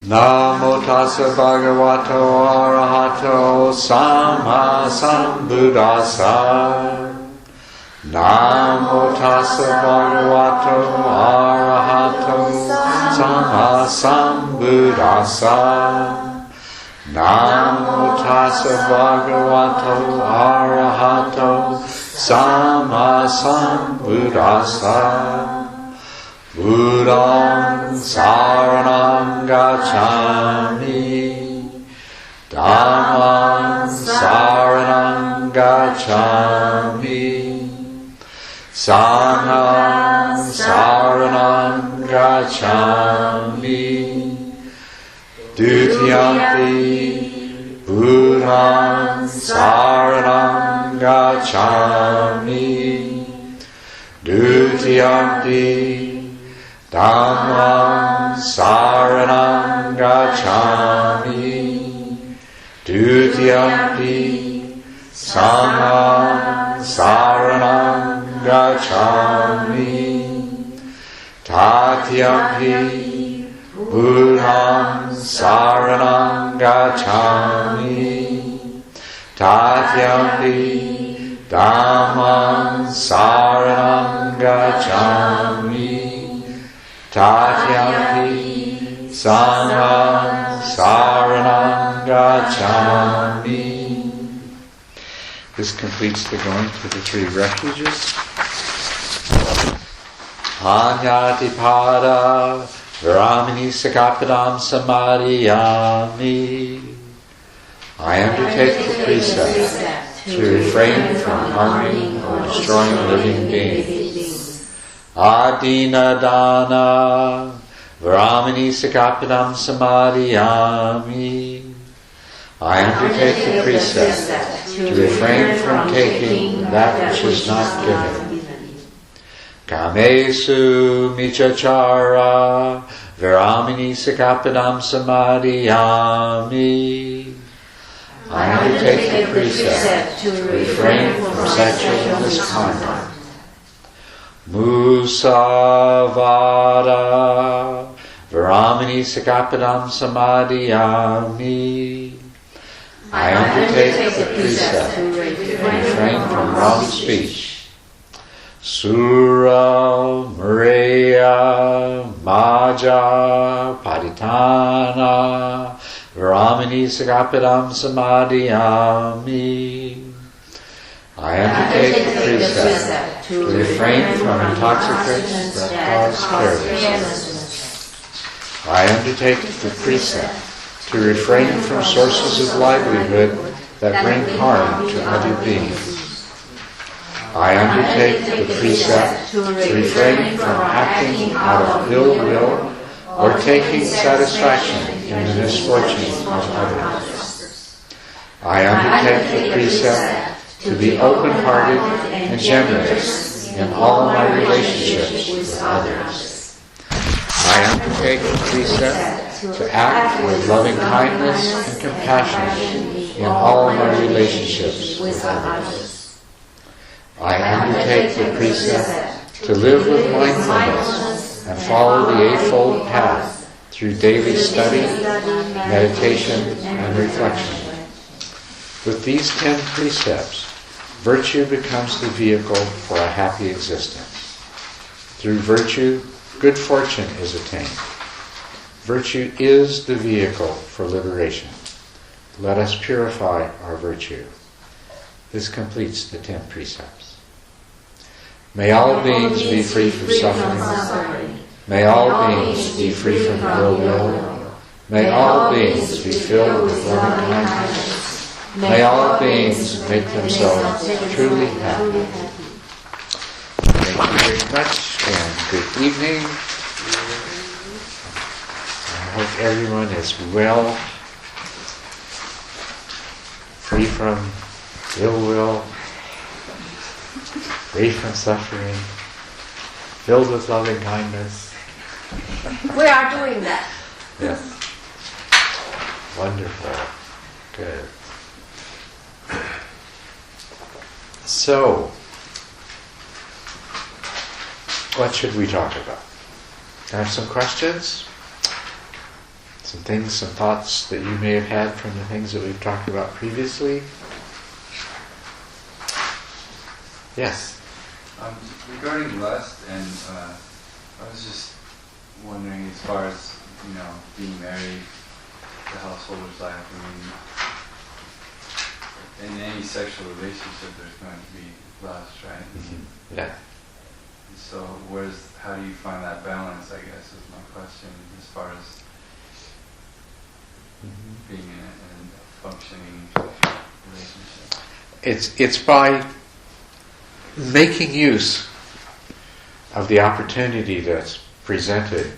Namo tassa bhagavato arahato sama sambuddhassa. Namo tassa bhagavato arahato sama sambuddhassa. Namo tassa bhagavato arahato sama sambuddhassa. Buddham saranam gacchami, Dhammam saranam gacchami, Sangham saranam gacchami, Dutiyampi Buddham saranam gacchami, Dutiyampi Dhammam saranam gacchami, Dutiyampi Sangham saranam gacchami, Tatyampi Buddham saranam gacchami, Tatyampi Dhammam saranam gacchami, Tatyampi Sangham saranam gacchami. This completes the going to the three refuges. Anyati pada Vramini Sakapadam Samadhiyami. I undertake the precept to refrain from harming or destroying living beings. Adina dana Vramini Sakapadam Samadhiyami. I undertake the precept to refrain from taking that which is not given. Kamesu michachara Vramini Sakapadam Samadhiyami. I undertake the precept to refrain from sexual misconduct. Musavada Vramini Sakapadam Samadhiyami. I undertake the precept to refrain from wrong speech. Sura Maria Maja Paditana Vramini Sakapadam Samadhiyami. I undertake the precept to refrain from intoxicants that cause carelessness. I undertake the precept to refrain from sources of livelihood that bring harm to other beings. I undertake the precept to refrain from acting out of ill will or taking satisfaction in the misfortune of others. I undertake the precept to be open-hearted and generous in all my relationships with others. I undertake the precept to act with loving kindness and compassion in all my relationships with others. I undertake the precept to live with mindfulness and follow the Eightfold Path through daily study, meditation, and reflection. With these 10 precepts, virtue becomes the vehicle for a happy existence. Through virtue, good fortune is attained. Virtue is the vehicle for liberation. Let us purify our virtue. This completes the 10 precepts. May all beings be free from suffering. May all beings be free from ill will. May all beings be filled with loving kindness. May all beings make themselves truly happy. Thank you very much and good evening. I hope everyone is well, free from ill will, free from suffering, filled with loving kindness. We are doing that. Yes. Wonderful. Good. So, what should we talk about? I have some questions. some things, some thoughts that you may have had from the things that we've talked about previously? Yes? Regarding lust, and I was just wondering, as far as, being married, the householder's life, in any sexual relationship there's going to be lust, right? Mm-hmm. Yeah. So how do you find that balance, I guess, is my question, as far as being in a functioning relationship? It's by making use of the opportunity that's presented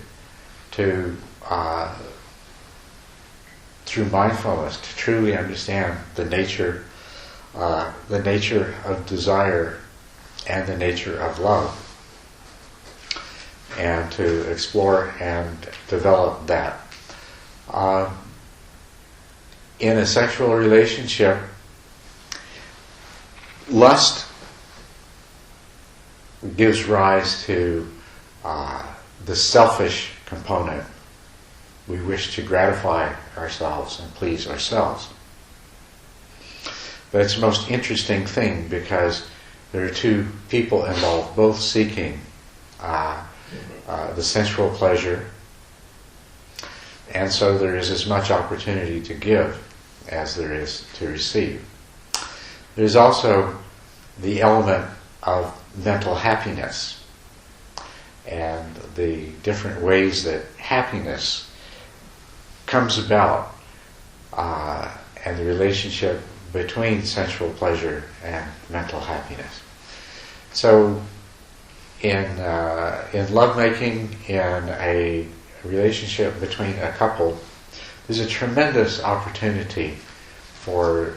to through mindfulness to truly understand the nature of desire and the nature of love, and to explore and develop that. In a sexual relationship, lust gives rise to the selfish component. We wish to gratify ourselves and please ourselves. But it's the most interesting thing, because there are two people involved, both seeking the sensual pleasure, and so there is as much opportunity to give as there is to receive. There's also the element of mental happiness and the different ways that happiness comes about, and the relationship between sensual pleasure and mental happiness. So in lovemaking, in a relationship between a couple, there's a tremendous opportunity for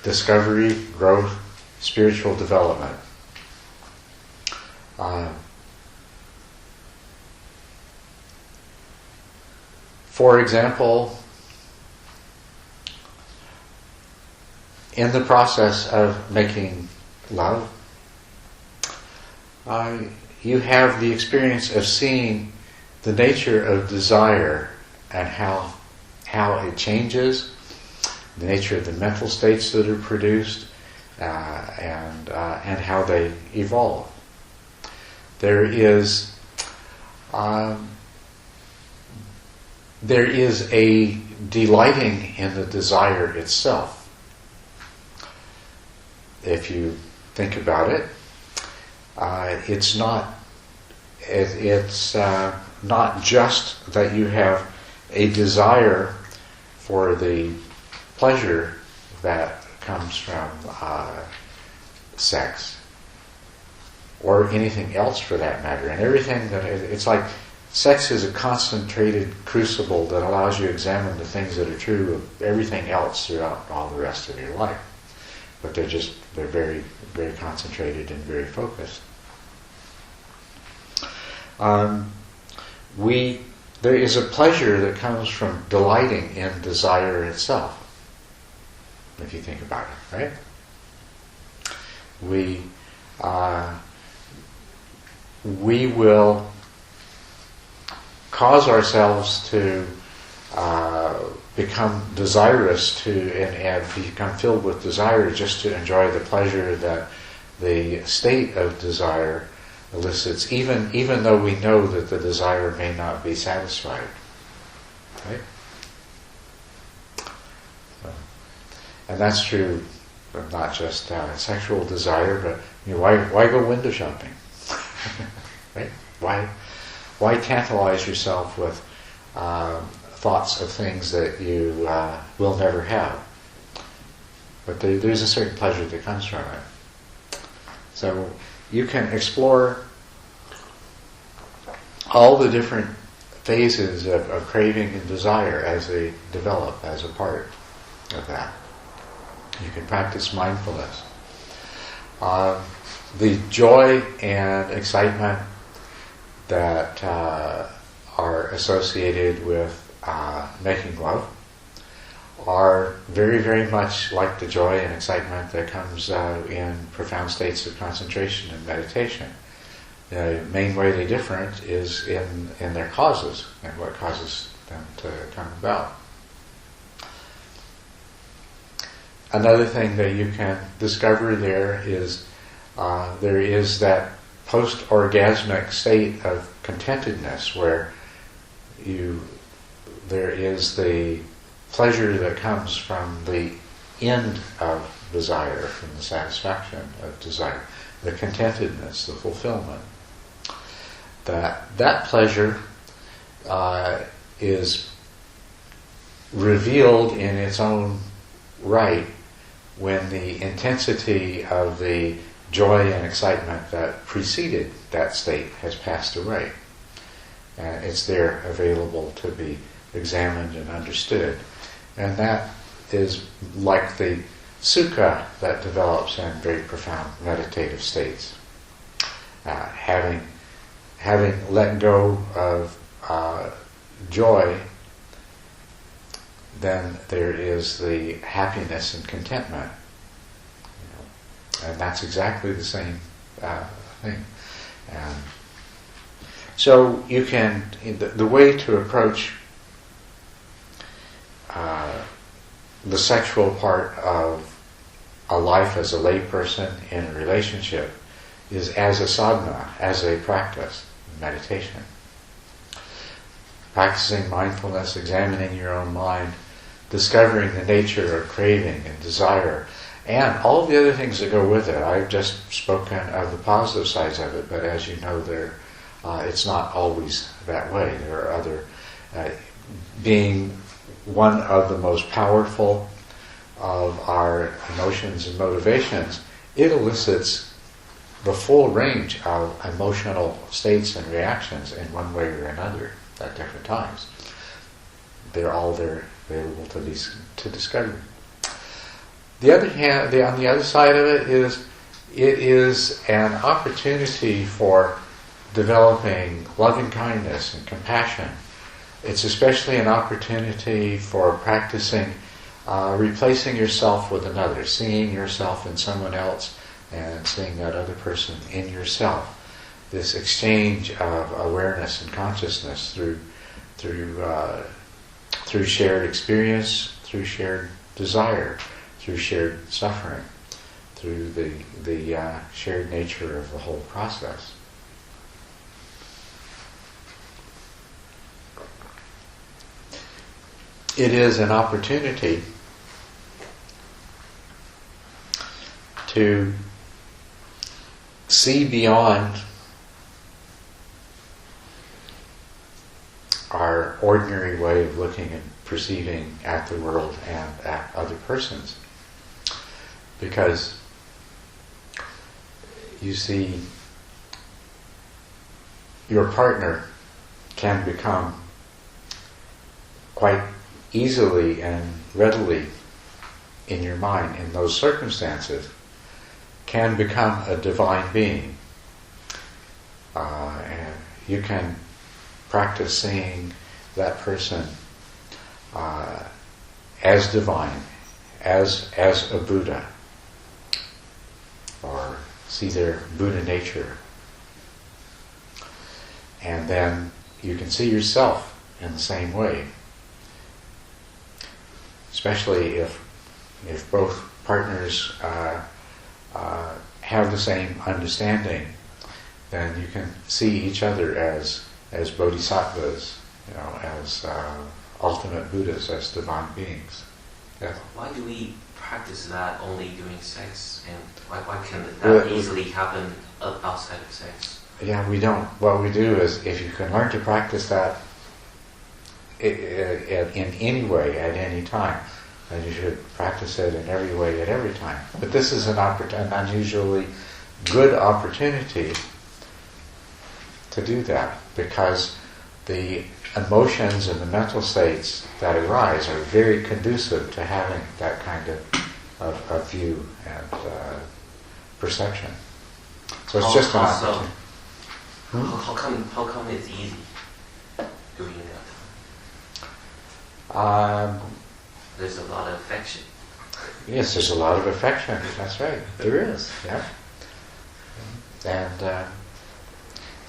discovery, growth, spiritual development. For example, in the process of making love, you have the experience of seeing the nature of desire and how it changes, the nature of the mental states that are produced, and how they evolve. There is a delighting in the desire itself. If you think about it, it's not just that you have a desire for the pleasure that comes from sex, or anything else for that matter, and everything that it's like sex is a concentrated crucible that allows you to examine the things that are true of everything else throughout all the rest of your life. But they're very, very concentrated and very focused. There is a pleasure that comes from delighting in desire itself, if you think about it, right? We will cause ourselves to become desirous and become filled with desire just to enjoy the pleasure that the state of desire elicits, even though we know that the desire may not be satisfied. Right? And that's true of not just sexual desire, but why go window shopping? Right? Why tantalize yourself with thoughts of things that you will never have? But there's a certain pleasure that comes from it. So you can explore all the different phases of craving and desire as they develop as a part of that. You can practice mindfulness. The joy and excitement that are associated with making love are very, very much like the joy and excitement that comes in profound states of concentration and meditation. The main way they differ is in their causes and what causes them to come about. Another thing that you can discover there is that post-orgasmic state of contentedness where there is the pleasure that comes from the end of desire, from the satisfaction of desire, the contentedness, the fulfillment. That pleasure is revealed in its own right when the intensity of the joy and excitement that preceded that state has passed away. And it's there available to be examined and understood. And that is like the sukha that develops in very profound meditative states. Having let go of joy, then there is the happiness and contentment. And that's exactly the same thing. And so you can, the way to approach the sexual part of a life as a lay person in a relationship is as a sadhana, as a practice, meditation. Practicing mindfulness, examining your own mind, discovering the nature of craving and desire, and all the other things that go with it. I've just spoken of the positive sides of it, but as you know, it's not always that way. There are other, being one of the most powerful of our emotions and motivations, it elicits the full range of emotional states and reactions in one way or another at different times. They're all there available to discover. The other hand, on the other side of it is an opportunity for developing loving kindness and compassion. It's especially an opportunity for practicing replacing yourself with another, seeing yourself in someone else and seeing that other person in yourself. This exchange of awareness and consciousness through shared experience, through shared desire, through shared suffering, through the shared nature of the whole process. It is an opportunity to see beyond our ordinary way of looking and perceiving at the world and at other persons. Because you see, your partner can become quite easily and readily in your mind, in those circumstances, can become a divine being. And you can practice seeing that person as divine, as a Buddha, or see their Buddha nature. And then you can see yourself in the same way. Especially if both partners have the same understanding, then you can see each other as bodhisattvas, as ultimate Buddhas, as divine beings. Yeah. Why do we practice that only during sex, and why can that easily happen outside of sex? Yeah, we don't. What we do is, if you can learn to practice that in any way, at any time, then you should practice it in every way, at every time. But this is an unusually good opportunity to do that, because the emotions and the mental states that arise are very conducive to having that kind of view and perception. So it's just an opportunity. How come it's easy doing that? There's a lot of affection. Yes, there's a lot of affection. That's right. There is. Yeah. And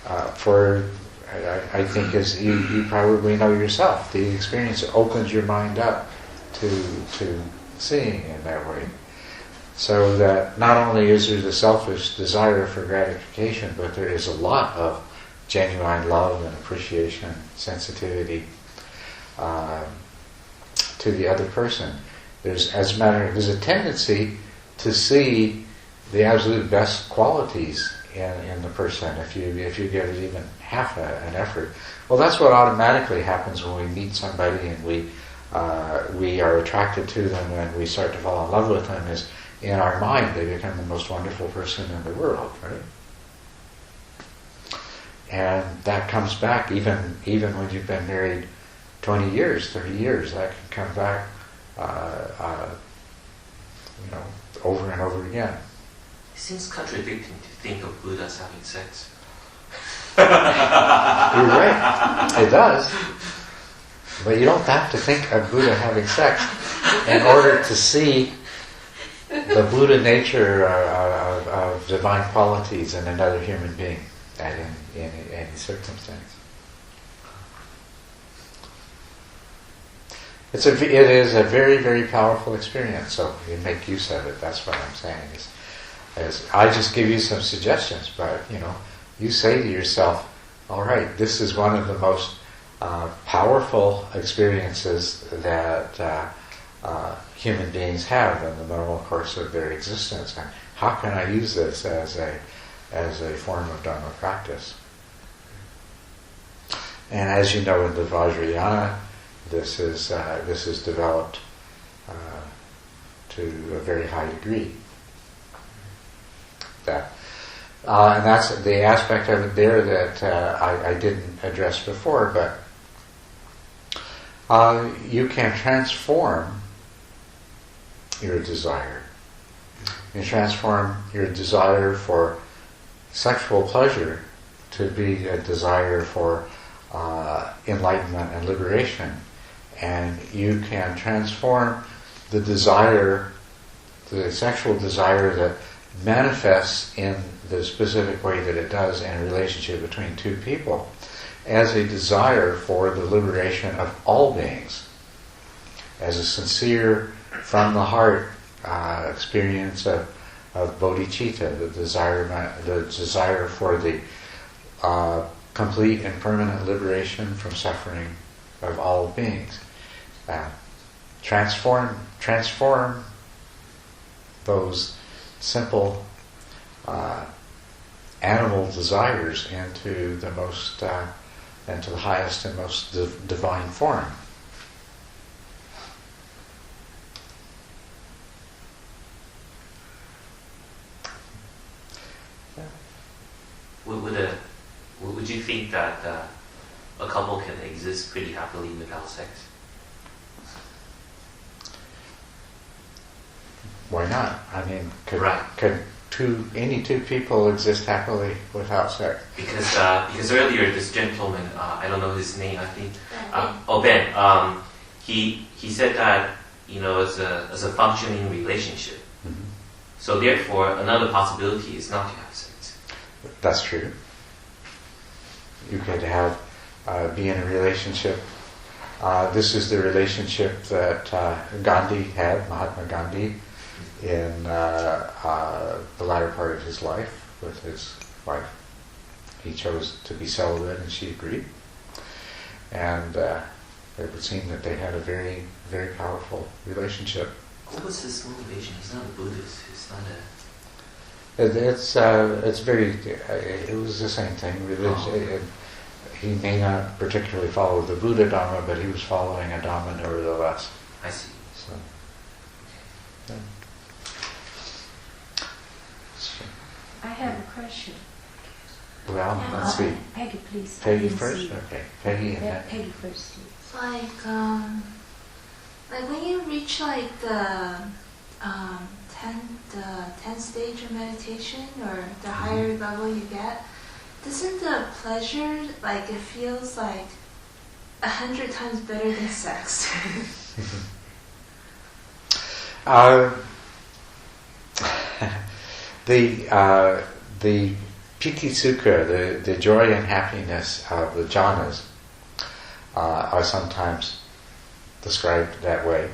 I think, as you probably know yourself, the experience opens your mind up to seeing in that way. So that not only is there the selfish desire for gratification, but there is a lot of genuine love and appreciation, sensitivity to the other person. There's a tendency to see the absolute best qualities in the person if you give it even half an effort. Well, that's what automatically happens when we meet somebody and we are attracted to them and we start to fall in love with them. Is in our mind they become the most wonderful person in the world, right? And that comes back even when you've been married 20 years, 30 years. That can come back, over and over again. It seems contradicting to think of Buddhas having sex. You're right. It does. But you don't have to think of Buddha having sex in order to see the Buddha nature of divine qualities in another human being and in any circumstance. It is a very, very powerful experience, so you make use of it. That's what I'm saying. Is I just give you some suggestions, but you say to yourself, all right, this is one of the most powerful experiences that human beings have in the normal course of their existence, and how can I use this as a form of Dharma practice? And as you know, in the Vajrayana, this is developed to a very high degree. And that's the aspect of it there that I didn't address before, but you can transform your desire. You transform your desire for sexual pleasure to be a desire for enlightenment and liberation. And you can transform the desire, the sexual desire that manifests in the specific way that it does in a relationship between two people, as a desire for the liberation of all beings, as a sincere, from the heart experience of bodhicitta, the desire for the complete and permanent liberation from suffering of all beings. Transform those simple animal desires into the highest and most divine form. Would you think that a couple can exist pretty happily without sex? Why not? I mean, could Right. any two people exist happily without sex? Because earlier this gentleman, I don't know his name, I think. Ben. He said that as a functioning relationship. Mm-hmm. So therefore, another possibility is not to have sex. That's true. You could be in a relationship. This is the relationship that Gandhi had, Mahatma Gandhi, in the latter part of his life with his wife. He chose to be celibate and she agreed. And it would seem that they had a very, very powerful relationship. What was his motivation? He's not a Buddhist. He's not a... It was the same thing. He may not particularly follow the Buddha Dharma, but he was following a Dharma nevertheless. I see. So, yeah. I have a question. Well, let's see. Peggy, please. Peggy first? Okay. Peggy and then... Peggy first, please. Like when you reach like the 10th stage of meditation or the higher level you get, doesn't the pleasure, like, it feels like 100 times better than sex? The piti sukha, the joy and happiness of the jhanas, are sometimes described that way.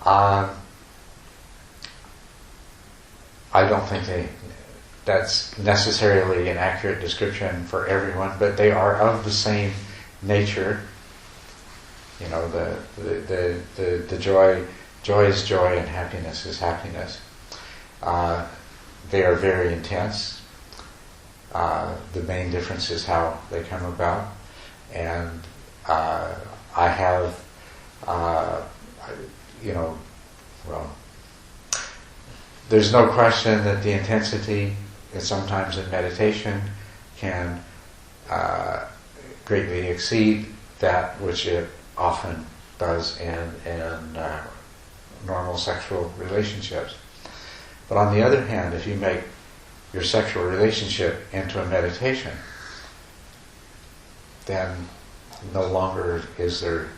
I don't think that's necessarily an accurate description for everyone, but they are of the same nature. You know, the joy is joy and happiness is happiness. They are very intense. The main difference is how they come about. And I have, there's no question that the intensity, sometimes in meditation, can greatly exceed that which it often does in normal sexual relationships. But on the other hand, if you make your sexual relationship into a meditation, then no longer is there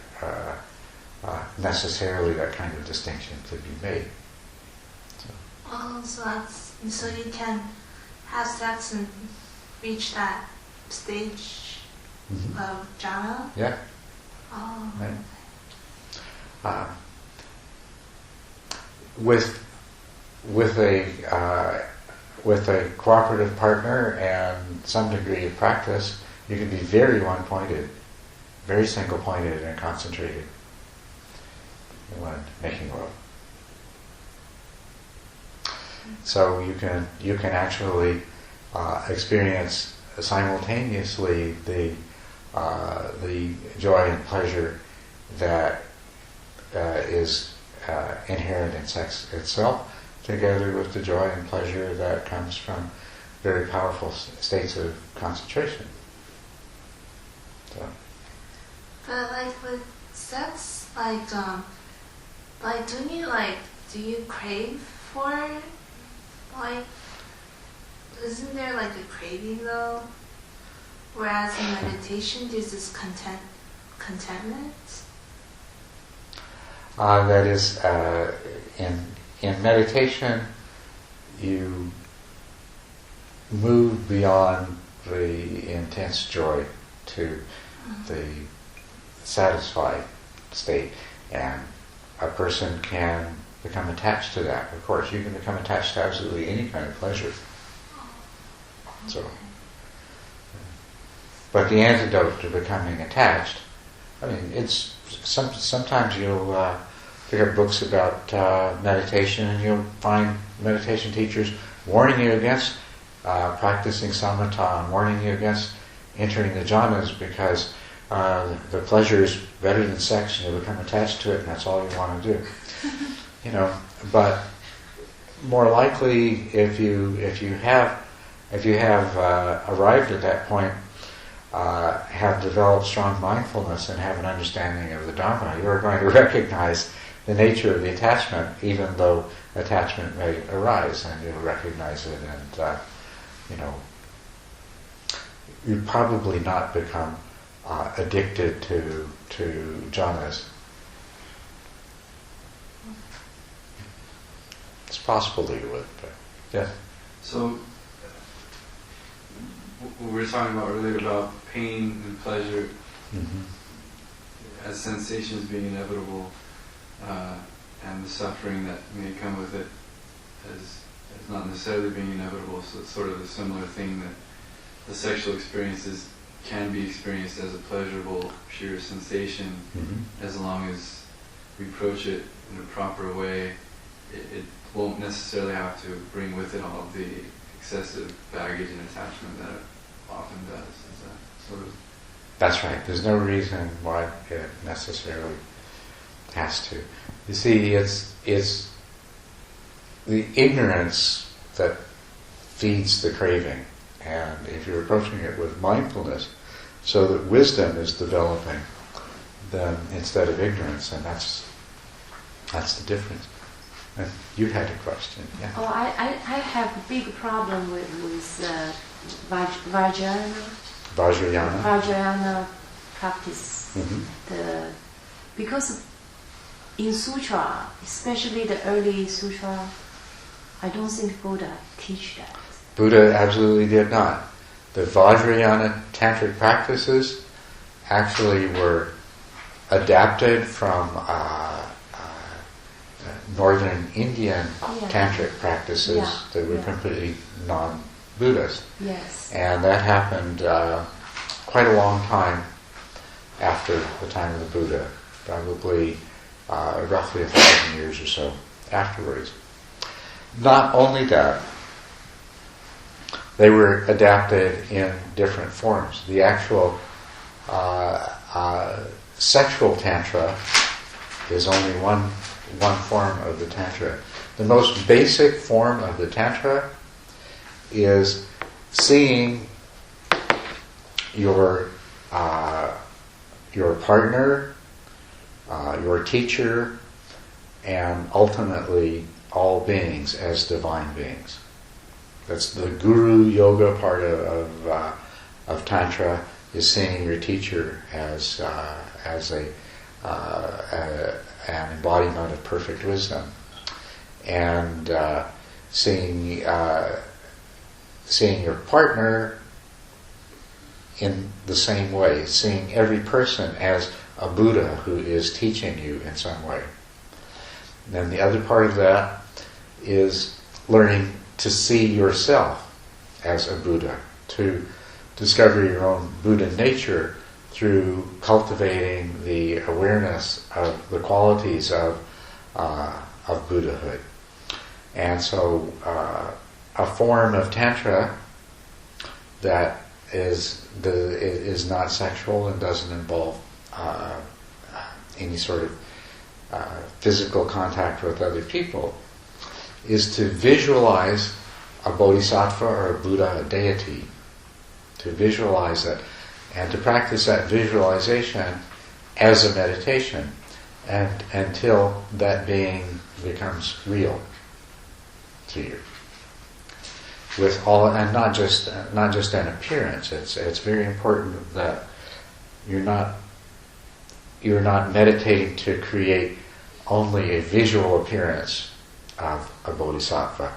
necessarily that kind of distinction to be made. So you can have sex and reach that stage of jhana? Yeah. Oh. Right. With a cooperative partner and some degree of practice, you can be very one-pointed, very single-pointed and concentrated when making love. So you can actually experience simultaneously the joy and pleasure that is inherent in sex itself, together with the joy and pleasure that comes from very powerful states of concentration. So. But like with sex, do you crave for, isn't there like a craving though? Whereas in meditation, there's this contentment. That is, in meditation, you move beyond the intense joy to the satisfied state, and a person can become attached to that. Of course, you can become attached to absolutely any kind of pleasure. So, but the antidote to becoming attached, I mean, it's sometimes you'll pick up books about meditation, and you'll find meditation teachers warning you against practicing samatha and warning you against entering the jhanas because the pleasure is better than sex, and you become attached to it, and that's all you want to do. But more likely, if you have arrived at that point, have developed strong mindfulness and have an understanding of the Dharma, you are going to recognize the nature of the attachment, even though attachment may arise, and you'll recognize it, and you probably not become addicted to jhanas. It's possible that you would, but yeah. So, we were talking about earlier about pain and pleasure as sensations being inevitable, and the suffering that may come with it as not necessarily being inevitable. So it's sort of a similar thing, that the sexual experiences can be experienced as a pleasurable, pure sensation, as long as we approach it in a proper way. It won't necessarily have to bring with it all of the excessive baggage and attachment that it often does. Is that sort of? That's right. There's no reason why it necessarily has to. You see, it's the ignorance that feeds the craving, and if you're approaching it with mindfulness, so that wisdom is developing, then instead of ignorance, and that's the difference. And you had a question, yeah? Oh, I have a big problem with Vajrayana practice. Because in sutra, especially the early sutra, I don't think Buddha teach that. Buddha absolutely did not. The Vajrayana tantric practices actually were adapted from northern Indian tantric practices that were completely non-Buddhist. Yes. And that happened quite a long time after the time of the Buddha, probably roughly 1,000 years or so afterwards. Not only that, they were adapted in different forms. The actual sexual tantra is only one form of the tantra. The most basic form of the tantra is seeing your partner, your teacher, and ultimately all beings as divine beings. That's the guru yoga part of tantra, is seeing your teacher as an embodiment of perfect wisdom, and seeing your partner in the same way, seeing every person as a Buddha who is teaching you in some way. And then the other part of that is learning to see yourself as a Buddha, to discover your own Buddha nature through cultivating the awareness of the qualities of Buddhahood. And so a form of Tantra that is not sexual and doesn't involve any sort of physical contact with other people is to visualize a bodhisattva or a Buddha, a deity, to visualize it and to practice that visualization as a meditation, and until that being becomes real to you. With all, and not just an appearance. It's very important that you're not meditating to create only a visual appearance of a bodhisattva,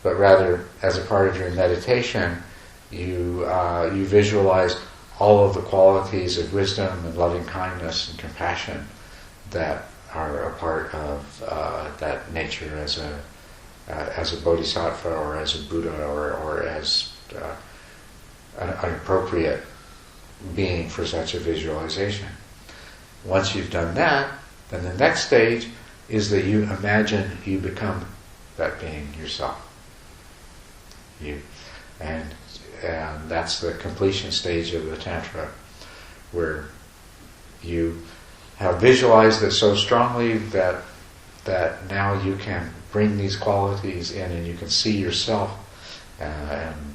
but rather, as a part of your meditation, you visualize all of the qualities of wisdom and loving kindness and compassion that are a part of that nature as a bodhisattva or as a Buddha or as an appropriate being for such a visualization. Once you've done that, then the next stage is that you imagine you become that being yourself. And that's the completion stage of the Tantra, where you have visualized it so strongly that now you can bring these qualities in and you can see yourself in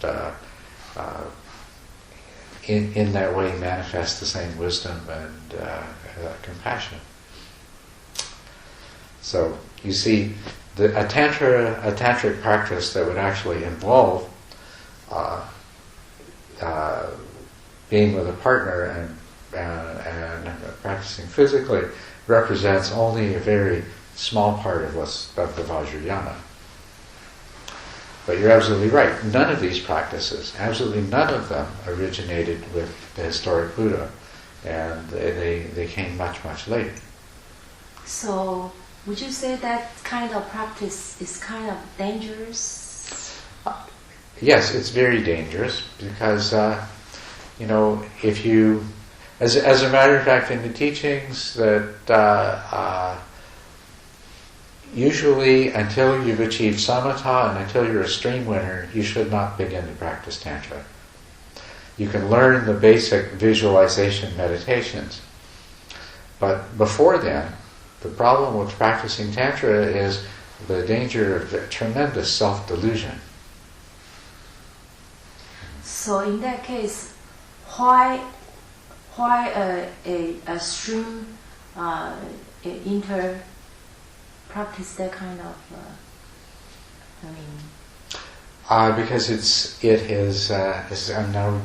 that way manifest the same wisdom and compassion. So you see, a tantric practice that would actually involve being with a partner and practicing physically represents only a very small part of the Vajrayana. But you're absolutely right. None of these practices, absolutely none of them, originated with the historic Buddha, and they came much, much later. So, would you say that kind of practice is kind of dangerous? Yes, it's very dangerous because, if you, as a matter of fact, in the teachings that usually until you've achieved samatha and until you're a stream winner, you should not begin to practice Tantra. You can learn the basic visualization meditations. But before then, the problem with practicing Tantra is the danger of the tremendous self-delusion. So in that case, why a stream inter practice that kind of because it is unknown.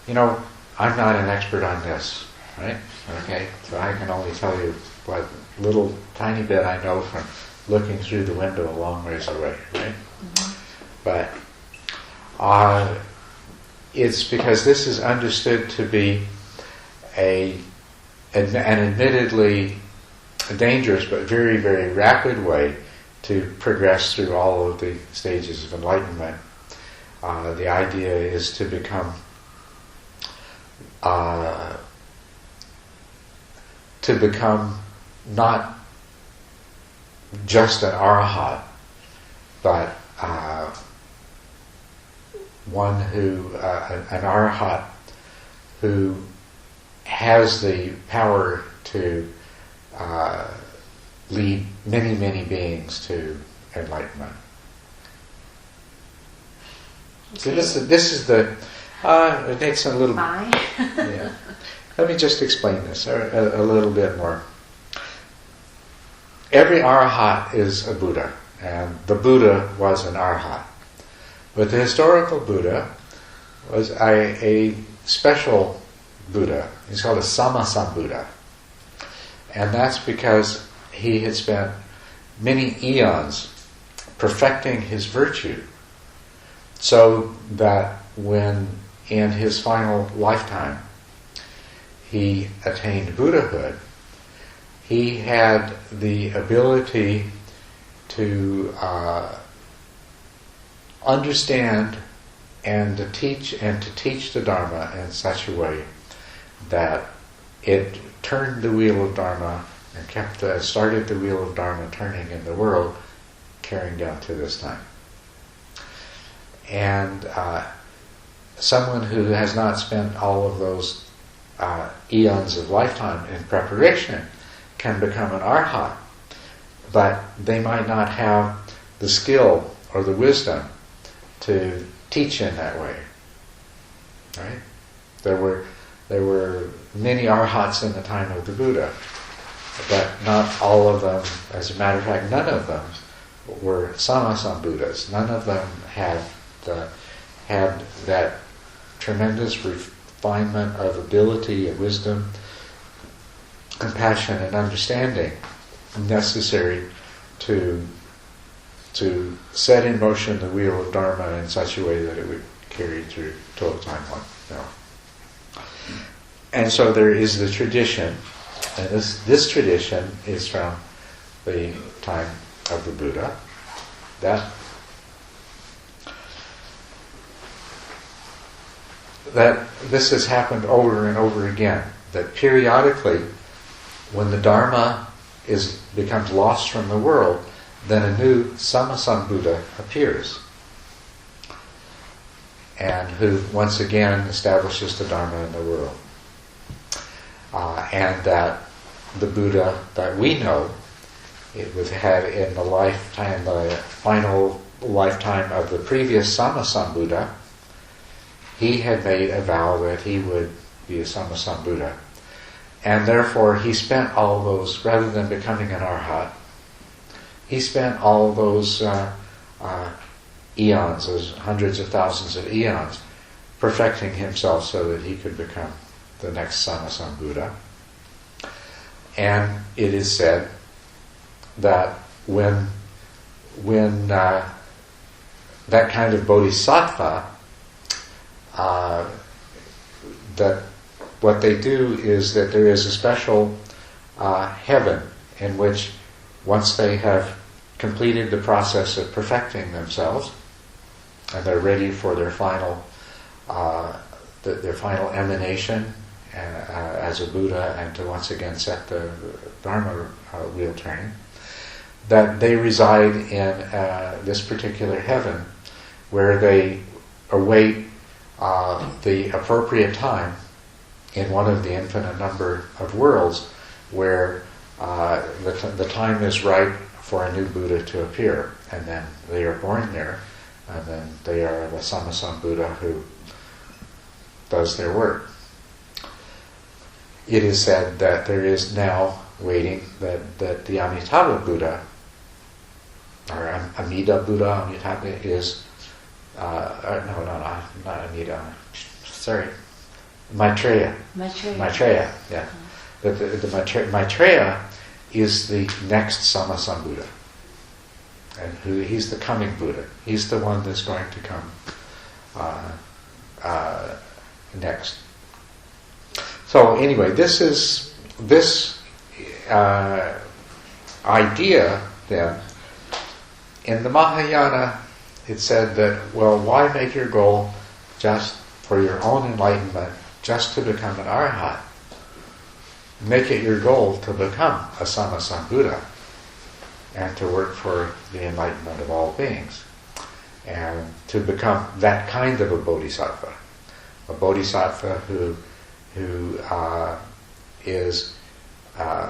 I'm not an expert on this, right? Okay, so I can only tell you what little tiny bit I know from looking through the window a long ways away, right? Mm-hmm. But It's because this is understood to be an admittedly dangerous but very, very rapid way to progress through all of the stages of enlightenment. The idea is to become not just an arahat, but one who, an arahat who has the power to lead many, many beings to enlightenment. So this is the. It takes a little. Fine. Yeah. Let me just explain this a little bit more. Every arahat is a Buddha, and the Buddha was an arahat. But the historical Buddha was a special Buddha. He's called a Sammasambuddha. And that's because he had spent many eons perfecting his virtue, so that when in his final lifetime he attained Buddhahood, he had the ability to understand and to teach the Dharma in such a way that it turned the wheel of Dharma and started the wheel of Dharma turning in the world, carrying down to this time. And someone who has not spent all of those eons of lifetime in preparation can become an arhat, but they might not have the skill or the wisdom to teach in that way. Right? There were many arhats in the time of the Buddha, but not all of them. As a matter of fact, none of them were Sammasambuddhas. None of them had that tremendous refinement of ability and wisdom, compassion and understanding necessary to set in motion the wheel of Dharma in such a way that it would carry through total timeline. No. And so there is the tradition, and this tradition is from the time of the Buddha, that this has happened over and over again, that periodically when the Dharma becomes lost from the world, then a new Sammasambuddha appears, and who once again establishes the Dharma in the world. And that the Buddha that we know, it was had in the final lifetime of the previous Sammasambuddha, he had made a vow that he would be a Sammasambuddha. And therefore he spent all those, rather than becoming an arhat, he spent all those eons, those hundreds of thousands of eons, perfecting himself so that he could become the next Sammasambuddha. And it is said that when that kind of bodhisattva, that what they do is that there is a special heaven in which, once they have completed the process of perfecting themselves and they're ready for their final emanation as a Buddha, and to once again set the Dharma wheel turning, that they reside in this particular heaven where they await the appropriate time in one of the infinite number of worlds where the time is right for a new Buddha to appear, and then they are born there, and then they are the Sammasambuddha who does their work. It is said that there is now waiting that the Amitabha Buddha, or Amida Buddha, Amitabha is, not Amida, sorry, Maitreya, yeah. But the Maitreya is the next Sammasambuddha, and he's the coming Buddha. He's the one that's going to come next. So anyway, this idea then, in the Mahayana, it said that, well, why make your goal just for your own enlightenment, just to become an arhat? Make it your goal to become a Sammasambuddha and to work for the enlightenment of all beings, and to become that kind of a bodhisattva who is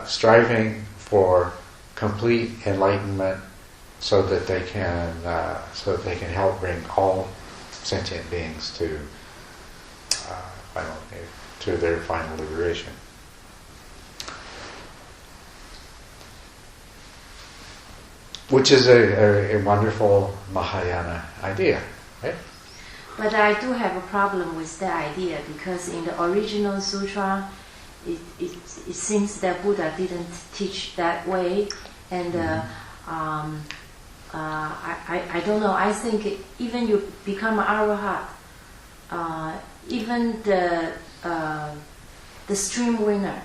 striving for complete enlightenment, so that they can help bring all sentient beings to their final liberation. Which is a wonderful Mahayana idea, right? But I do have a problem with that idea, because in the original sutra, it seems that Buddha didn't teach that way, and I don't know. I think even you become an arhat, even the stream winner,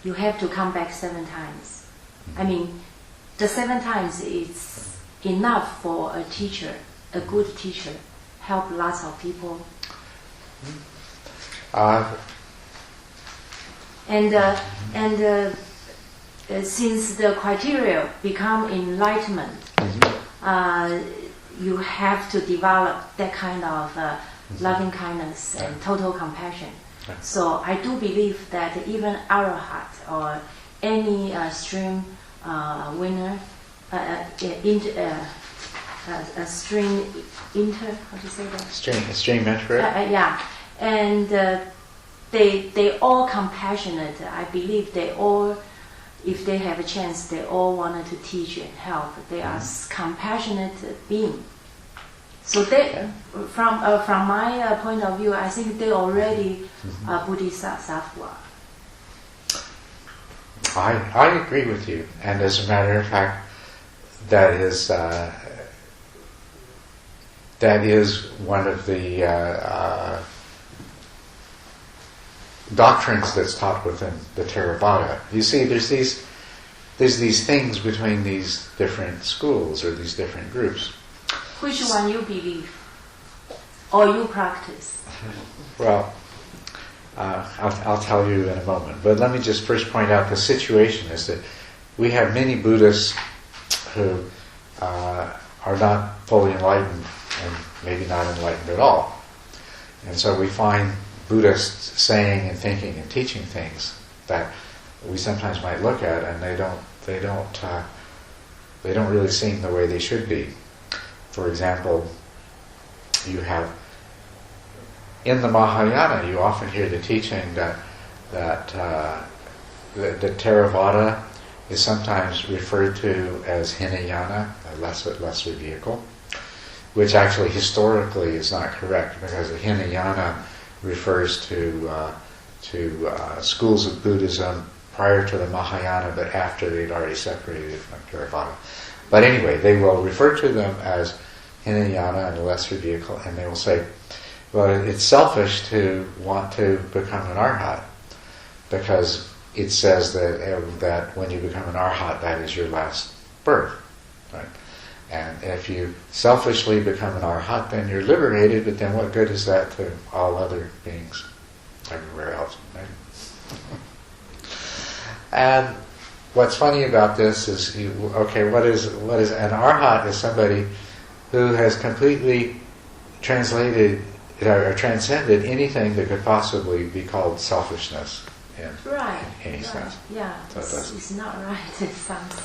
you have to come back 7 times. I mean, the 7 times is enough for a teacher, a good teacher, help lots of people. Since the criteria become enlightenment, you have to develop that kind of loving kindness and total compassion. So I do believe that even arahat or any stream winner, a stream how do you say that? Stream entry. Yeah, and they all compassionate. I believe they all, if they have a chance, they all wanted to teach and help. They are compassionate beings. So they, from my point of view, I think they already bodhisattva. I agree with you, and as a matter of fact, that is one of the doctrines that's taught within the Theravada. You see, there's these things between these different schools or these different groups. Which one you believe or you practice? Well, I'll tell you in a moment. But let me just first point out the situation is that we have many Buddhists who are not fully enlightened and maybe not enlightened at all. And so we find Buddhists saying and thinking and teaching things that we sometimes might look at, and they don't really seem the way they should be. For example, you have in the Mahayana, you often hear the teaching that the Theravada is sometimes referred to as Hinayana, a lesser vehicle, which actually historically is not correct, because the Hinayana refers to schools of Buddhism prior to the Mahayana, but after they'd already separated from Theravada. But anyway, they will refer to them as Hinayana and a lesser vehicle, and they will say, well, it's selfish to want to become an arhat, because it says that when you become an arhat, that is your last birth, right? And if you selfishly become an arhat, then you're liberated, but then what good is that to all other beings everywhere else, right? And what's funny about this is, what is an arhat? Is somebody who has completely translated or transcended anything that could possibly be called selfishness in any sense. Yeah, So it's not right. It sounds.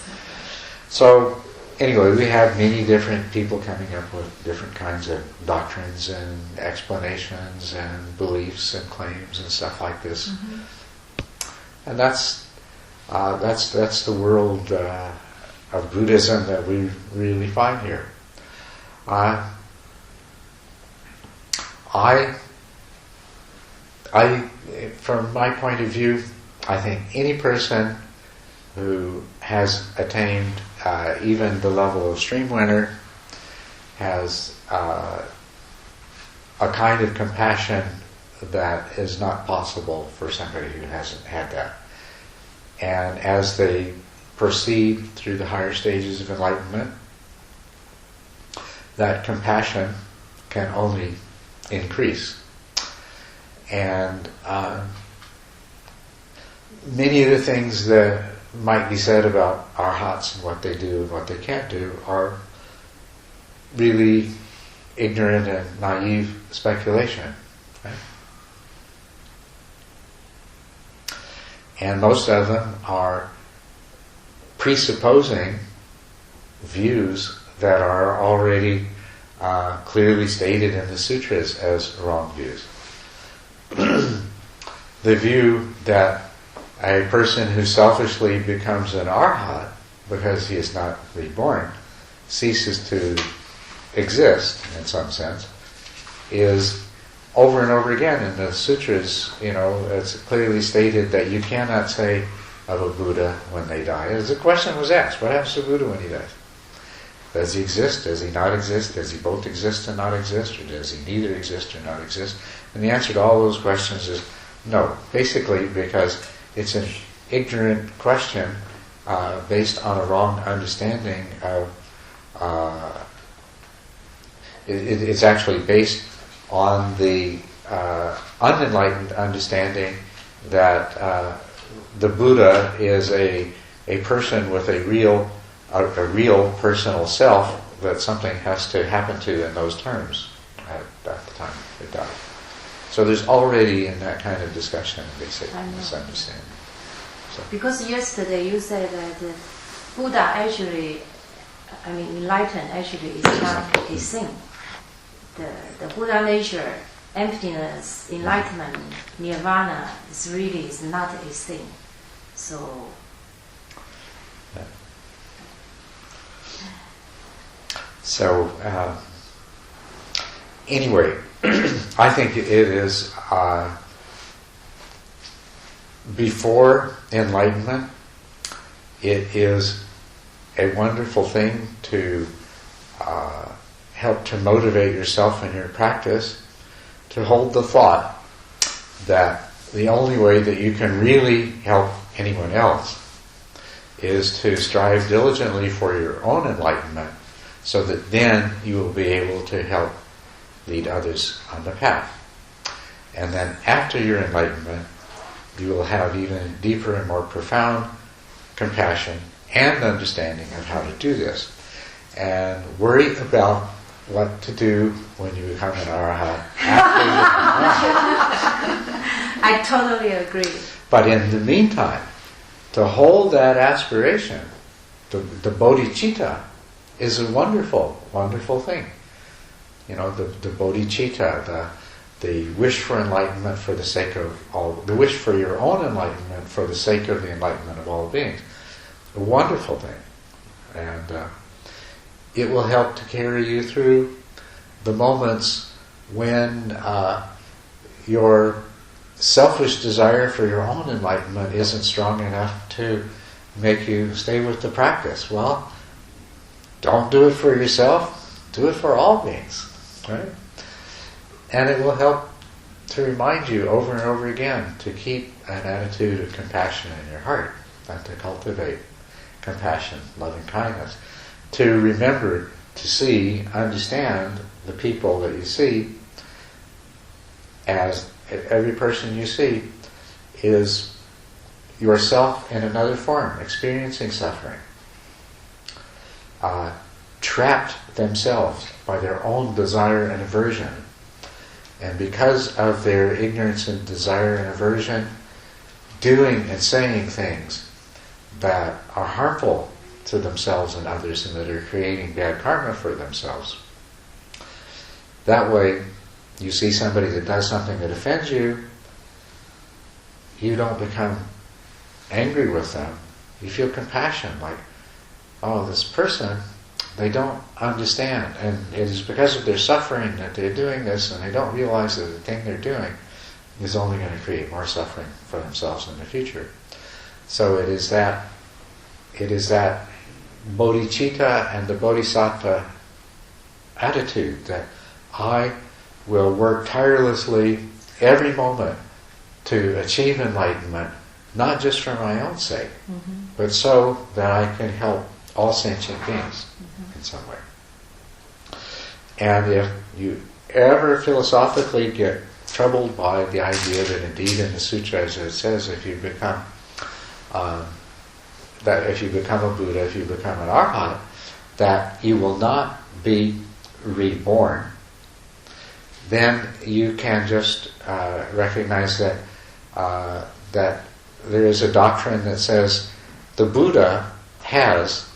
So anyway, we have many different people coming up with different kinds of doctrines and explanations and beliefs and claims and stuff like this. Mm-hmm. And that's the world of Buddhism that we really find here. From my point of view, I think any person who has attained even the level of stream winner has a kind of compassion that is not possible for somebody who hasn't had that. And as they proceed through the higher stages of enlightenment, that compassion can only increase. And many of the things that might be said about arhats and what they do and what they can't do are really ignorant and naive speculation. Right? And most of them are presupposing views that are already clearly stated in the sutras as wrong views. The view that a person who selfishly becomes an arhat because he is not reborn ceases to exist in some sense is over and over again in the sutras. It's clearly stated that you cannot say of a Buddha when they die. As the question was asked, what happens to Buddha when he dies? Does he exist? Does he not exist? Does he both exist and not exist? Or does he neither exist or not exist? And the answer to all those questions is no. Basically because it's an ignorant question based on a wrong understanding of... It's actually based on the unenlightened understanding that the Buddha is a person with a real personal self that something has to happen to in those terms at the time they die. So there's already in that kind of discussion a basic misunderstanding. So. Because yesterday you said that Buddha actually, enlightened actually is not a thing. The Buddha nature, emptiness, enlightenment, nirvana is not a thing. So. So anyway, I think it is before enlightenment, it is a wonderful thing to help to motivate yourself in your practice to hold the thought that the only way that you can really help anyone else is to strive diligently for your own enlightenment, so that then you will be able to help lead others on the path. And then after your enlightenment, you will have even deeper and more profound compassion and understanding of how to do this. And worry about what to do when you become an arhat after you I totally agree. But in the meantime, to hold that aspiration, the bodhicitta, is a wonderful, wonderful thing. The bodhicitta, the wish for enlightenment for the sake of all, the wish for your own enlightenment for the sake of the enlightenment of all beings. A wonderful thing. And it will help to carry you through the moments when your selfish desire for your own enlightenment isn't strong enough to make you stay with the practice. Well, don't do it for yourself, do it for all beings, right? And it will help to remind you over and over again to keep an attitude of compassion in your heart, and to cultivate compassion, loving kindness, to remember to see, understand the people that you see as every person you see is yourself in another form, experiencing suffering. Trapped themselves by their own desire and aversion. And because of their ignorance and desire and aversion, doing and saying things that are harmful to themselves and others and that are creating bad karma for themselves. That way, you see somebody that does something that offends you, you don't become angry with them. You feel compassion, like, oh, this person, they don't understand, and it is because of their suffering that they're doing this, and they don't realize that the thing they're doing is only going to create more suffering for themselves in the future. So it is that bodhicitta and the bodhisattva attitude that I will work tirelessly every moment to achieve enlightenment, not just for my own sake, but so that I can help all sentient beings in some way. And if you ever philosophically get troubled by the idea that indeed in the sutras it says if you become a Buddha, if you become an Arhat, that you will not be reborn, then you can just recognize that that there is a doctrine that says the Buddha has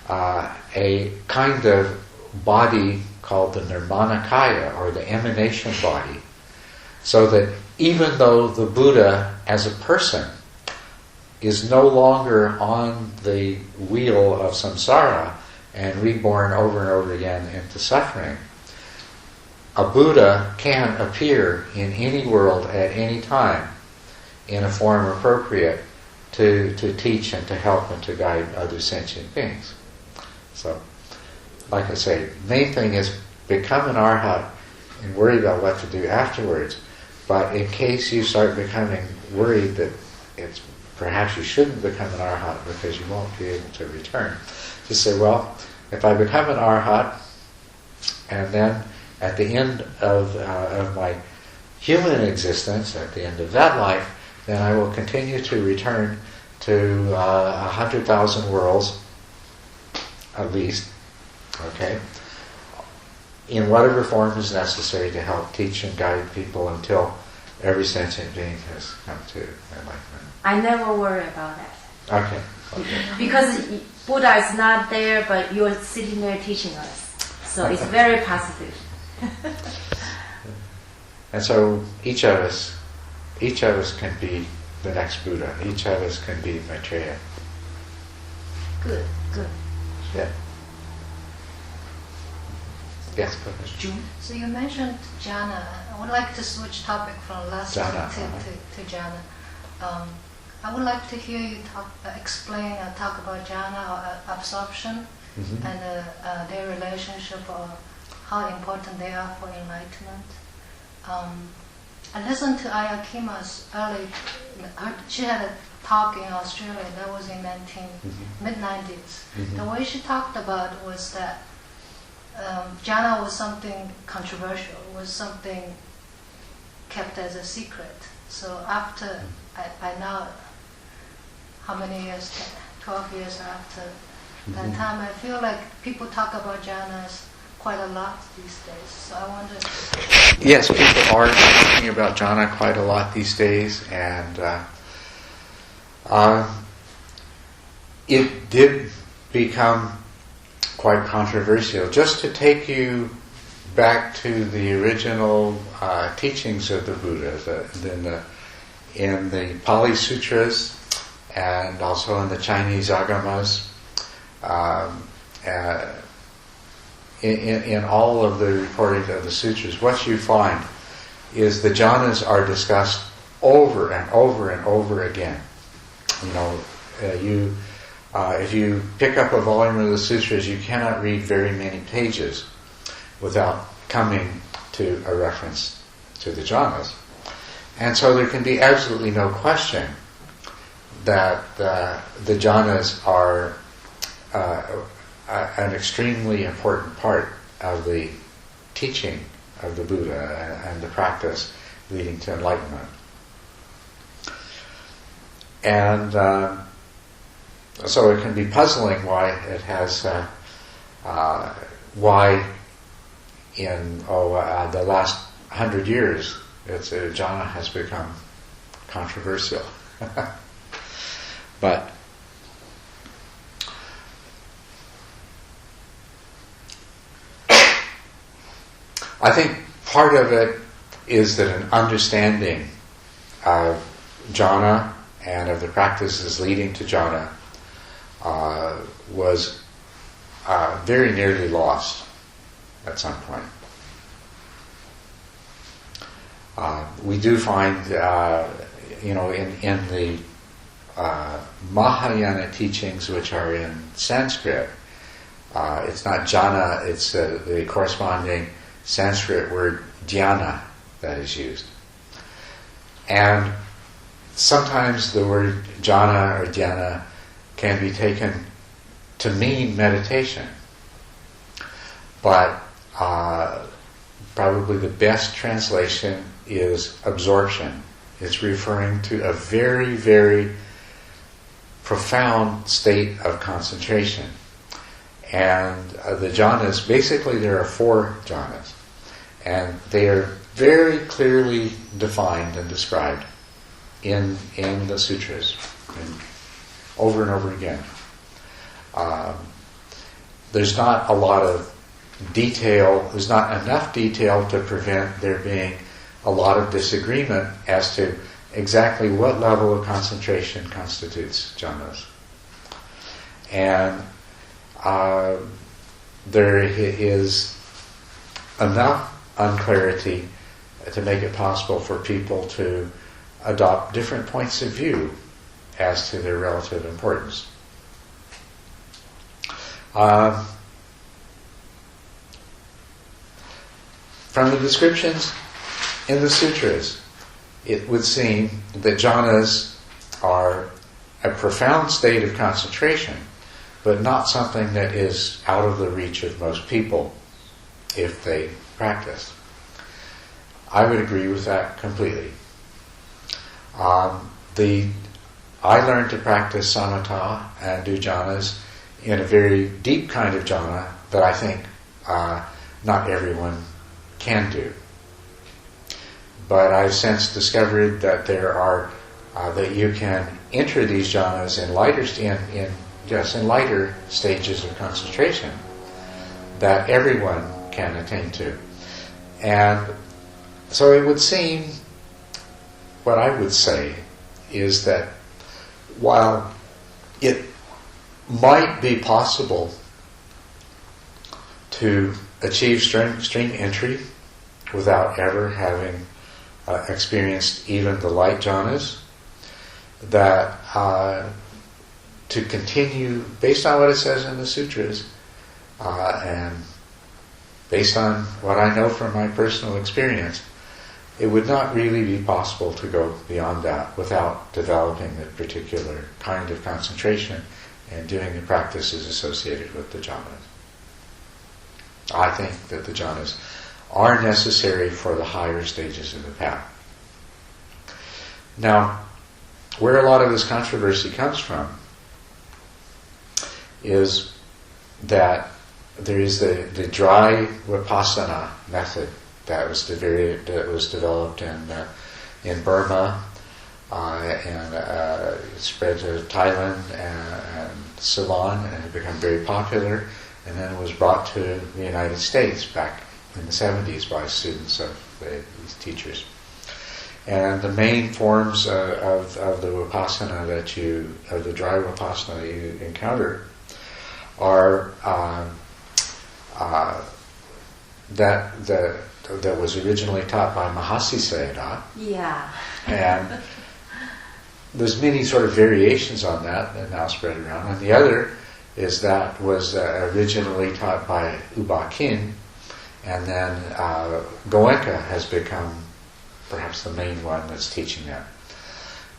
a kind of body called the Nirmanakaya, or the emanation body, so that even though the Buddha as a person is no longer on the wheel of samsara and reborn over and over again into suffering, a Buddha can appear in any world at any time in a form appropriate to teach and to help and to guide other sentient beings. So, like I say, main thing is become an Arhat and worry about what to do afterwards. But in case you start becoming worried that it's perhaps you shouldn't become an Arhat because you won't be able to return, just say, well, if I become an Arhat, and then at the end of my human existence, at the end of that life, then I will continue to return to 100,000 worlds, at least, okay, in whatever form is necessary to help teach and guide people until every sentient being has come to enlightenment. I never worry about that. Okay. Because Buddha is not there, but you're sitting there teaching us. So it's very positive. And so each of us can be the next Buddha. Each of us can be Maitreya. Good. Yeah. Yes, go ahead. June? So you mentioned jhana. I would like to switch topic from last Jhana, to jhana. I would like to hear you explain or talk about jhana or absorption and their relationship or how important they are for enlightenment. I listened to Ayakima's early. She had a talk in Australia that was in mid-90s. The way she talked about was that jhana was something controversial, was something kept as a secret. So after, I now, how many years, 12 years after that time, I feel like people talk about jhanas quite a lot these days. So I wonder... Yes, people are talking about jhana quite a lot these days, and it did become quite controversial. Just to take you back to the original teachings of the Buddha, in the Pali Sutras and also in the Chinese Agamas, in all of the recordings of the sutras, what you find is the jhanas are discussed over and over and over again. You know, if you pick up a volume of the sutras, you cannot read very many pages without coming to a reference to the jhanas. And so there can be absolutely no question that the jhanas are an extremely important part of the teaching of the Buddha and the practice leading to enlightenment. And so it can be puzzling why it has, why in the last 100 years jhana has become controversial. But I think part of it is that an understanding of jhana and of the practices leading to jhana was very nearly lost at some point. We do find, in the Mahayana teachings, which are in Sanskrit, It's not jhana, it's the corresponding Sanskrit word dhyana that is used. And sometimes the word jhana or dhyana can be taken to mean meditation. But probably the best translation is absorption. It's referring to a very, very profound state of concentration. And the jhanas, basically there are 4 jhanas, and they are very clearly defined and described in the sutras, and over again. There's not a lot of detail, there's not enough detail to prevent there being a lot of disagreement as to exactly what level of concentration constitutes jhanas. And there is enough unclarity to make it possible for people to adopt different points of view as to their relative importance. From the descriptions in the sutras, it would seem that jhanas are a profound state of concentration, but not something that is out of the reach of most people if they practice. I would agree with that completely. I learned to practice samatha and do jhanas in a very deep kind of jhana that I think not everyone can do. But I've since discovered that there are that you can enter these jhanas in lighter stages of concentration that everyone can attain to. And so it would seem, what I would say is that while it might be possible to achieve stream entry without ever having experienced even the light jhanas, that to continue, based on what it says in the sutras, and based on what I know from my personal experience, it would not really be possible to go beyond that without developing a particular kind of concentration and doing the practices associated with the jhanas. I think that the jhanas are necessary for the higher stages of the path. Now, where a lot of this controversy comes from is that there is the dry vipassana method that was developed in Burma and spread to Thailand and Ceylon, and had become very popular, and then was brought to the United States back in the 70s by students of these teachers. And the main forms of the vipassana of the dry vipassana that you encounter are that was originally taught by Mahasi Sayadaw. Yeah. And there's many sort of variations on that now spread around. And the other is that was originally taught by U Ba Khin, and then Goenka has become perhaps the main one that's teaching that.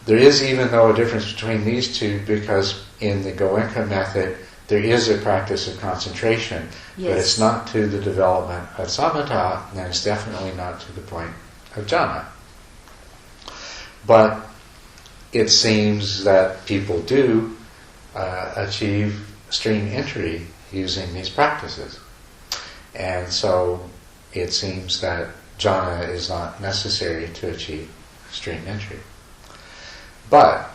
There is, even though, a difference between these two, because in the Goenka method there is a practice of concentration, yes, but it's not to the development of samatha, and it's definitely not to the point of jhana. But it seems that people do achieve stream entry using these practices. And so it seems that jhana is not necessary to achieve stream entry. But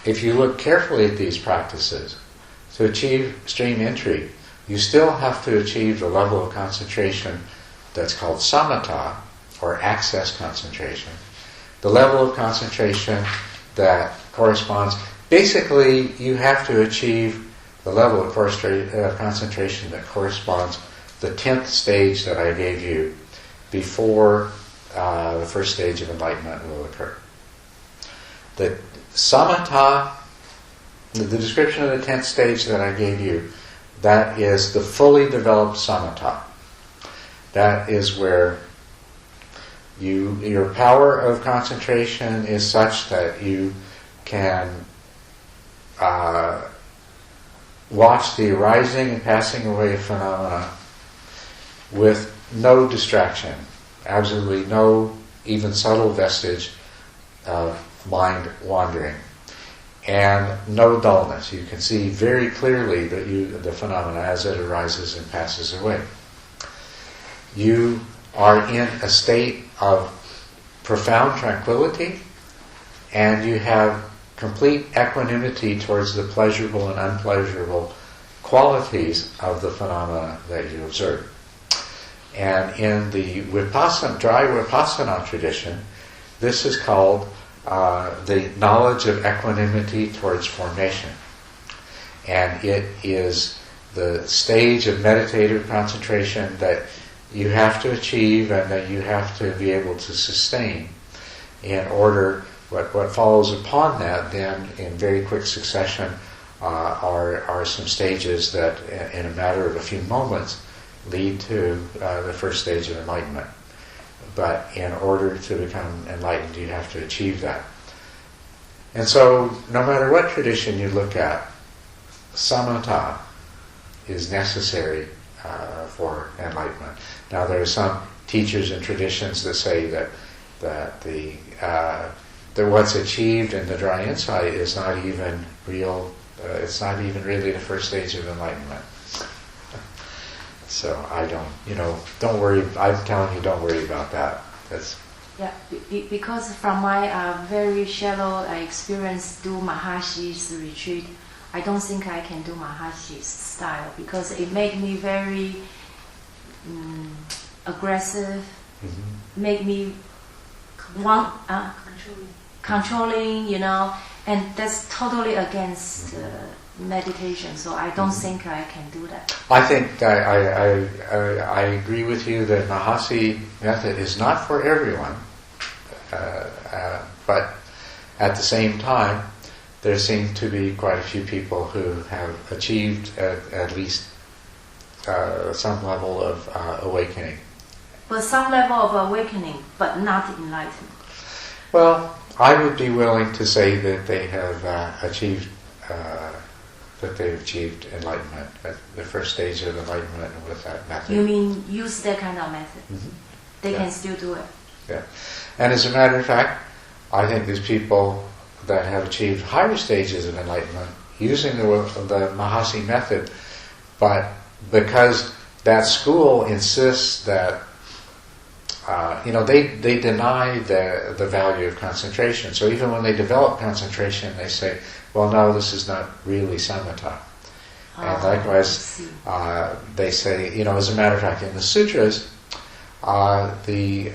if you look carefully at these practices, to achieve stream entry, you still have to achieve the level of concentration that's called samatha, or access concentration. The level of concentration that corresponds, basically you have to achieve the level of concentration that corresponds the 10th stage that I gave you before the first stage of enlightenment will occur. The samatha, the description of the 10th stage that I gave you, that is the fully developed samatha. That is where your power of concentration is such that you can watch the arising and passing away of phenomena with no distraction, absolutely no even subtle vestige of mind wandering, and no dullness. You can see very clearly the phenomena as it arises and passes away. You are in a state of profound tranquility, and you have complete equanimity towards the pleasurable and unpleasurable qualities of the phenomena that you observe. And in the dry Vipassana tradition, this is called the knowledge of equanimity towards formation. And it is the stage of meditative concentration that you have to achieve and that you have to be able to sustain in order. What follows upon that then in very quick succession are some stages that in a matter of a few moments lead to the first stage of enlightenment. But in order to become enlightened, you have to achieve that. And so, no matter what tradition you look at, samatha is necessary for enlightenment. Now, there are some teachers and traditions that say that what's achieved in the dry insight is not even real. It's not even really the first stage of enlightenment. So don't worry. I'm telling you, don't worry about that. Because from my very shallow experience do Mahashi's retreat, I don't think I can do Mahashi's style because it made me very aggressive, make me controlling, and that's totally against meditation. So I don't think I can do that. I think I agree with you that Mahasi method is not for everyone, but at the same time, there seem to be quite a few people who have achieved at least some level of awakening. But some level of awakening, but not enlightenment. Well, I would be willing to say that they have achieved enlightenment, at the first stage of enlightenment with that method. You mean use that kind of method? Mm-hmm. They can still do it. Yeah, and as a matter of fact, I think there's people that have achieved higher stages of enlightenment using the Mahasi method, but because that school insists that they deny the value of concentration. So even when they develop concentration, they say, well, no, this is not really samatha. And likewise, they say, as a matter of fact, in the sutras, the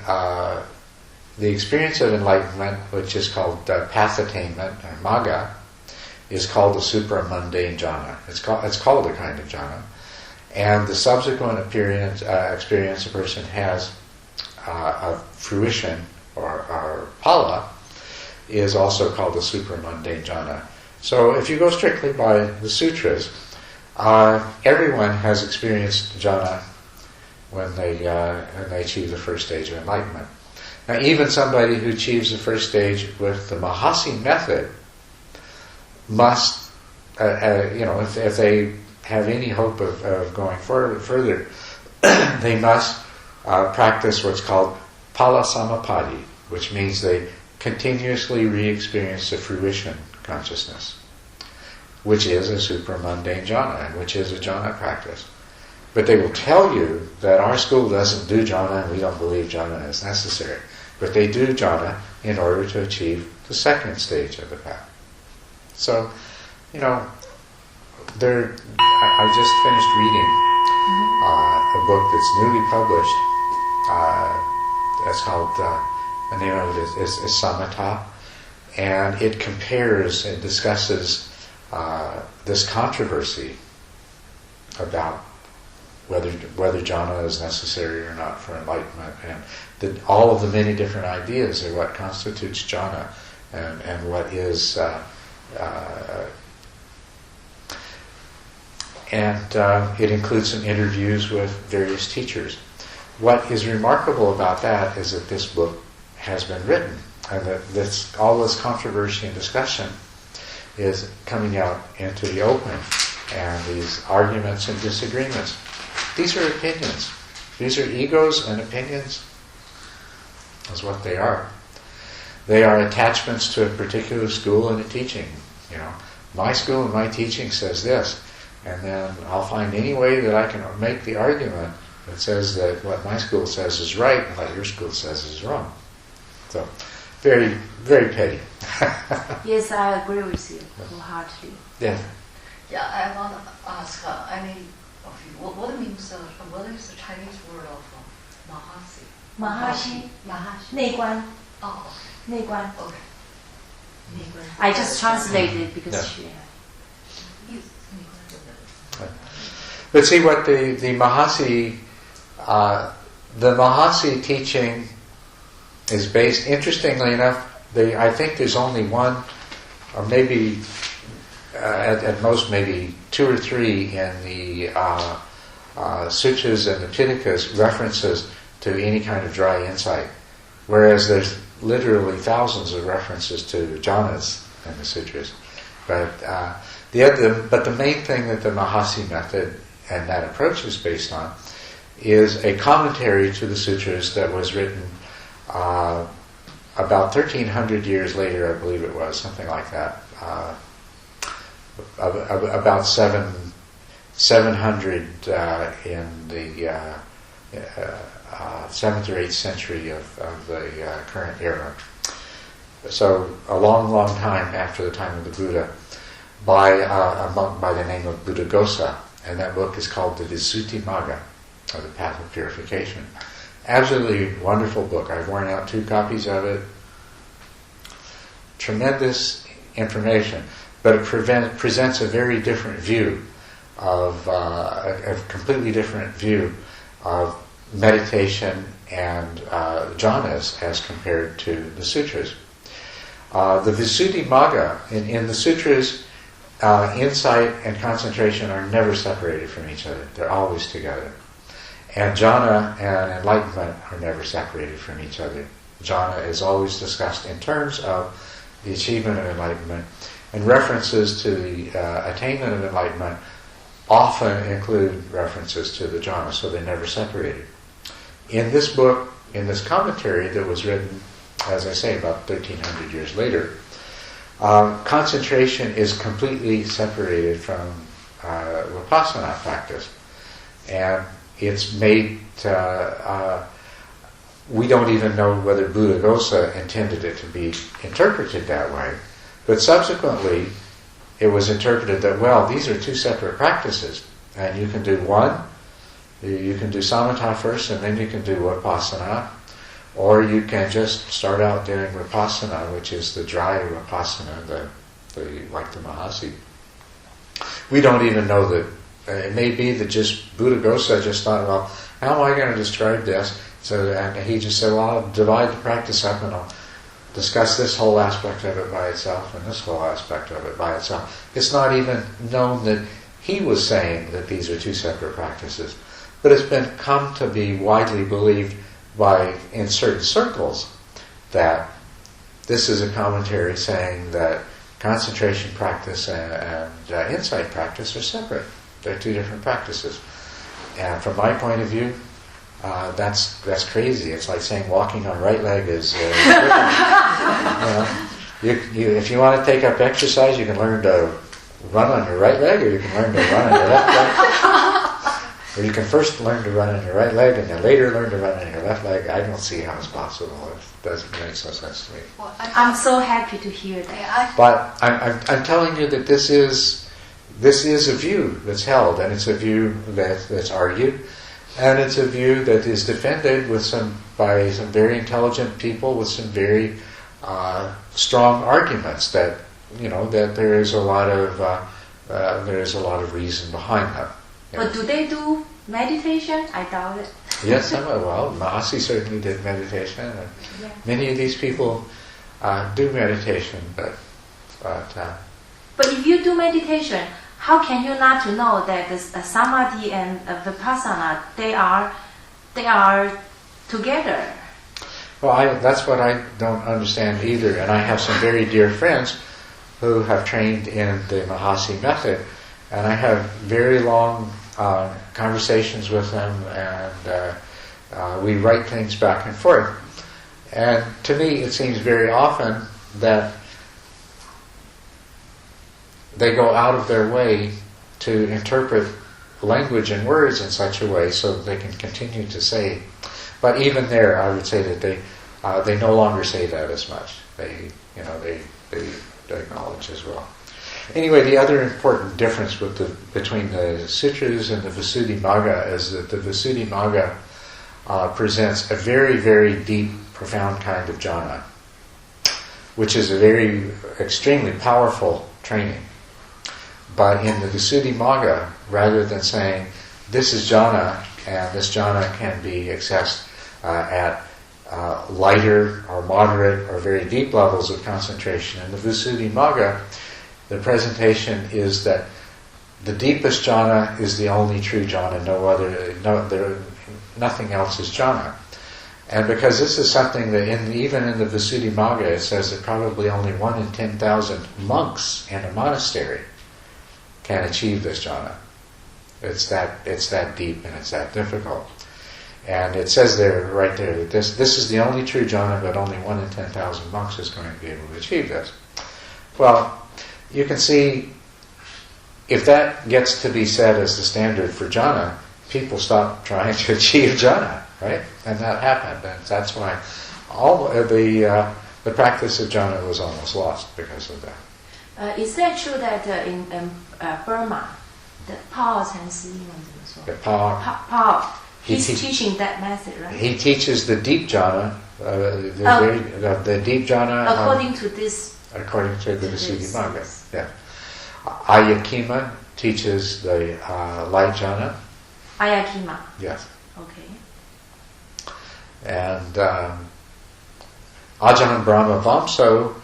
experience of enlightenment, which is called path attainment, or magga, is called the supramundane jhana. It's called a kind of jhana. And the subsequent experience a person has of fruition, or phala, is also called the supramundane jhana. So if you go strictly by the sutras, everyone has experienced jhana when they achieve the first stage of enlightenment. Now, even somebody who achieves the first stage with the Mahasi method must, if they have any hope of going further, they must practice what's called phala samapatti, which means they continuously re-experience the fruition consciousness, which is a supramundane jhana, and which is a jhana practice. But they will tell you that our school doesn't do jhana, and we don't believe jhana is necessary. But they do jhana in order to achieve the second stage of the path. So, I just finished reading a book that's newly published. It's called, the name of it is Samatha, and it compares and discusses this controversy about whether jhana is necessary or not for enlightenment, and all of the many different ideas of what constitutes jhana and what is it includes some interviews with various teachers. What is remarkable about that is that this book has been written, and that all this controversy and discussion is coming out into the open, and these arguments and disagreements. These are opinions. These are egos and opinions. That's what they are. They are attachments to a particular school and a teaching. My school and my teaching says this, and then I'll find any way that I can make the argument that says that what my school says is right and what your school says is wrong. So, very, very petty. Yes, I agree with you wholeheartedly. Yeah. Yeah, I want to ask any of you, what is the Chinese word of Mahasi? Mahasi, Mahasi. 内观, Oh, 内观. okay. I just translated because Yeah. You- But see what the Mahasi teaching is based. Interestingly enough, I think there's only one, or maybe at most maybe two or three in the sutras and the Pitakas references to any kind of dry insight, whereas there's literally thousands of references to jhanas in the sutras. But the main thing that the Mahasi method and that approach is based on is a commentary to the sutras that was written about 1,300 years later, I believe it was, something like that. About 700 in the 7th or 8th century of the current era. So a long, long time after the time of the Buddha, by a monk by the name of Buddhaghosa, and that book is called the Visuddhimagga, or the Path of Purification. Absolutely wonderful book. I've worn out 2 copies of it. Tremendous information, but it presents a very different view of a completely different view of meditation and jhanas as compared to the sutras. The Visuddhimagga, in the sutras, insight and concentration are never separated from each other. They're always together. And jhana and enlightenment are never separated from each other. Jhana is always discussed in terms of the achievement of enlightenment, and references to the attainment of enlightenment often include references to the jhana, so they're never separated. In this book, in this commentary that was written, as I say, about 1,300 years later, concentration is completely separated from vipassana practice. And it's made, we don't even know whether Buddhaghosa intended it to be interpreted that way, but subsequently it was interpreted that, well, these are 2 separate practices, and you can do one, you can do samatha first, and then you can do vipassana, or you can just start out doing vipassana, which is the dry vipassana, like the Mahasi. We don't even know that. It may be that just Buddhaghosa just thought, well, how am I going to describe this? And he just said, well, I'll divide the practice up and I'll discuss this whole aspect of it by itself and this whole aspect of it by itself. It's not even known that he was saying that these are 2 separate practices. But it's come to be widely believed in certain circles that this is a commentary saying that concentration practice and insight practice are separate. They're 2 different practices. And from my point of view, that's crazy. It's like saying walking on right leg is if you want to take up exercise, you can learn to run on your right leg, or you can learn to run on your left leg. Or you can first learn to run on your right leg and then later learn to run on your left leg. I don't see how it's possible. It doesn't make no sense to me. Well, I'm so happy to hear that. But I'm telling you that this is a view that's held, and it's a view that's argued, and it's a view that is defended by some very intelligent people with some very strong arguments that there is a lot of reason behind them. But do they do meditation? I doubt it. Yes, well, Mahasi certainly did meditation, and many of these people do meditation, but if you do meditation, how can you not to know that the samadhi and vipassana they are together? Well, that's what I don't understand either. And I have some very dear friends who have trained in the Mahasi method, and I have very long conversations with them, and we write things back and forth. And to me, it seems very often that they go out of their way to interpret language and words in such a way so that they can continue to say. But even there, I would say that they no longer say that as much. They acknowledge as well. Anyway, the other important difference between the sutras and the Visuddhimagga is that the Visuddhimagga presents a very, very deep, profound kind of jhana, which is a very extremely powerful training. But in the Visuddhimagga, rather than saying this is jhana and this jhana can be accessed at lighter or moderate or very deep levels of concentration, in the Visuddhimagga, the presentation is that the deepest jhana is the only true jhana. Nothing else is jhana. And because this is something that even in the Visuddhimagga it says that probably only 1 in 10,000 monks in a monastery can achieve this jhana. It's that deep and it's that difficult. And it says right there that this is the only true jhana, but only 1 in 10,000 monks is going to be able to achieve this. Well, you can see if that gets to be said as the standard for jhana, people stop trying to achieve jhana, right? And that happened, and that's why all the practice of jhana was almost lost because of that. Is that true that in Burma, the Pao Chansi, The Pao, he's teaching that method, right? He teaches the deep jhana, the deep jhana according to this. According to the Visuddhimagga, yeah. Ayakima teaches the light jhana. Ayakima. Yes. Okay. And Ajahn Brahmavamso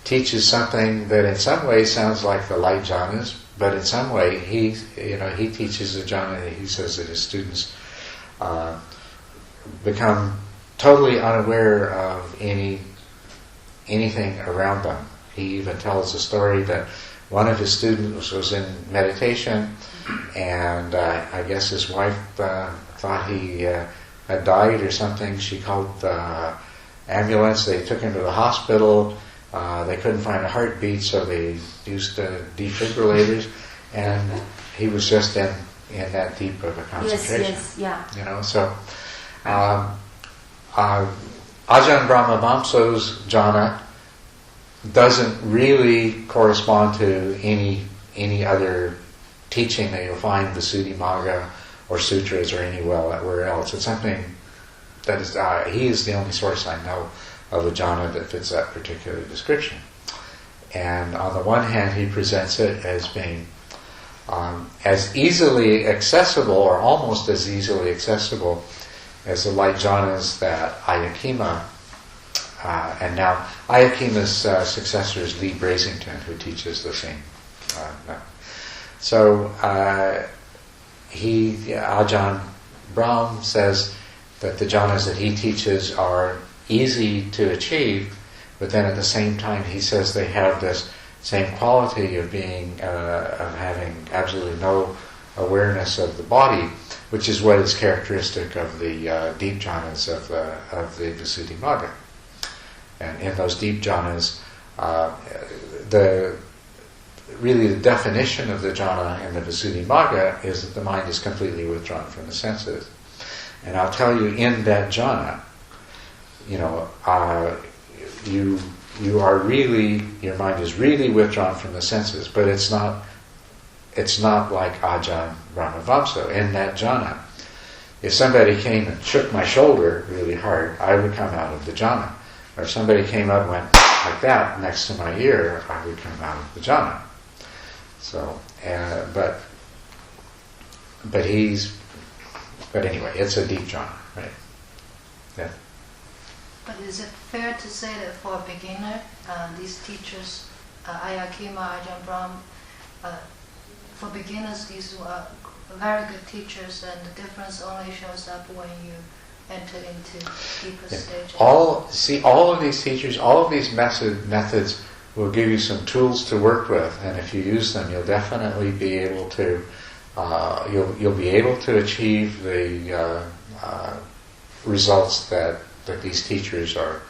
teaches something that in some ways sounds like the light jhanas, but in some way he teaches a jhana that he says that his students become totally unaware of anything around them. He even tells a story that one of his students was in meditation, and I guess his wife thought he had died or something. She called the ambulance. They took him to the hospital. They couldn't find a heartbeat, so they used defibrillators, and he was just in that deep of a concentration. Yes, yeah. So Ajahn Brahmavamso's jhana doesn't really correspond to any other teaching that you'll find in the Visuddhimagga or sutras or anywhere else. It's something that is he is the only source I know of a jhana that fits that particular description. And on the one hand, he presents it as being as easily accessible, or almost as easily accessible, as the light jhanas that Ayakima, and now Ayakima's successor is Lee Brasington, who teaches the same. So Ajahn Brahm says that the jhanas that he teaches are easy to achieve, but then at the same time he says they have this same quality of having absolutely no awareness of the body, which is what is characteristic of the deep jhanas of the Visuddhimagga. And in those deep jhanas, the definition of the jhana in the Visuddhimagga is that the mind is completely withdrawn from the senses. And I'll tell you, in that jhana, your mind is really withdrawn from the senses, but it's not like Ajahn Brahmavamso. In that jhana, if somebody came and shook my shoulder really hard, I would come out of the jhana. Or if somebody came up and went like that next to my ear, I would come out of the jhana. So, but anyway, it's a deep jhana, right? Yeah. But is it fair to say that for a beginner, these teachers, Ayakima, Ajahn Brahm, for beginners, these are very good teachers, and the difference only shows up when you enter into deeper stages. All of these teachers, all of these methods will give you some tools to work with, and if you use them, you'll definitely be able to you'll be able to achieve the results that these teachers are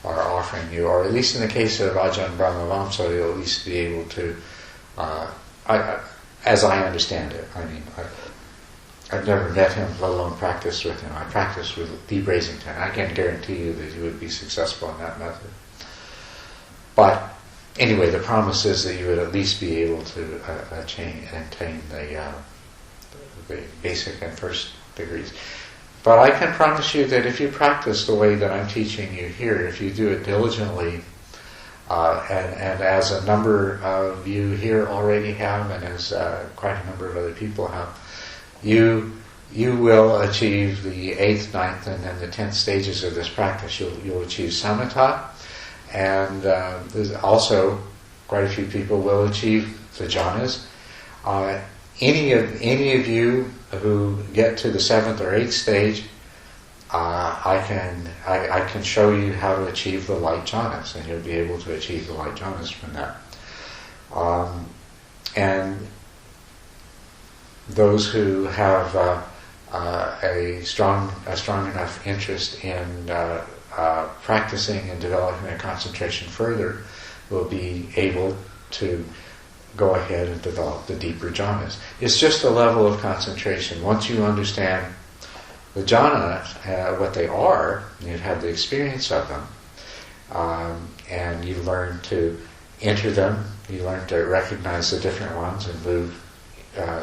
offering you, or at least in the case of Ajahn Brahmavamsa, you'll at least be able to, as I understand it. I mean, I've never met him, let alone practiced with him. I practiced with Dee Brasington. I can guarantee you that he would be successful in that method. But anyway, the promise is that you would at least be able to attain the basic and first degrees. But I can promise you that if you practice the way that I'm teaching you here, if you do it diligently, and as a number of you here already have, and as quite a number of other people have, you will achieve the 8th, 9th, and then the 10th stages of this practice. You'll achieve samatha, and there's also quite a few people will achieve the jhanas. Any of you who get to the 7th or 8th stage, I can show you how to achieve the light jhanas, and you'll be able to achieve the light jhanas from that. And those who have a strong enough interest in practicing and developing their concentration further will be able to go ahead and develop the deeper jhanas. It's just a level of concentration. Once you understand the jhanas, what they are, you have the experience of them, and you learn to enter them, you learn to recognize the different ones and move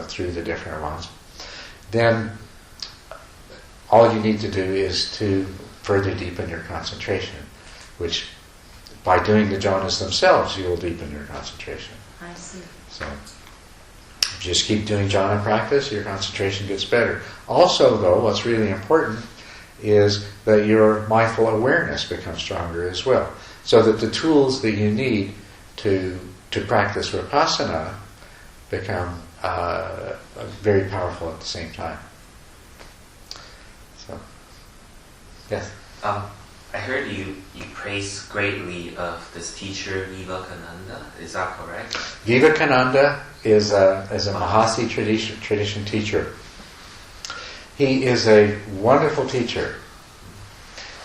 through the different ones, then all you need to do is to further deepen your concentration, which by doing the jhanas themselves, you will deepen your concentration. I see. So, just keep doing jhana practice, your concentration gets better. Also, though, what's really important is that your mindful awareness becomes stronger as well, so that the tools that you need to practice vipassana become very powerful at the same time. So, yes? I heard you praise greatly of this teacher Vivekananda. Is that correct? Vivekananda is a Mahasi tradition teacher. He is a wonderful teacher.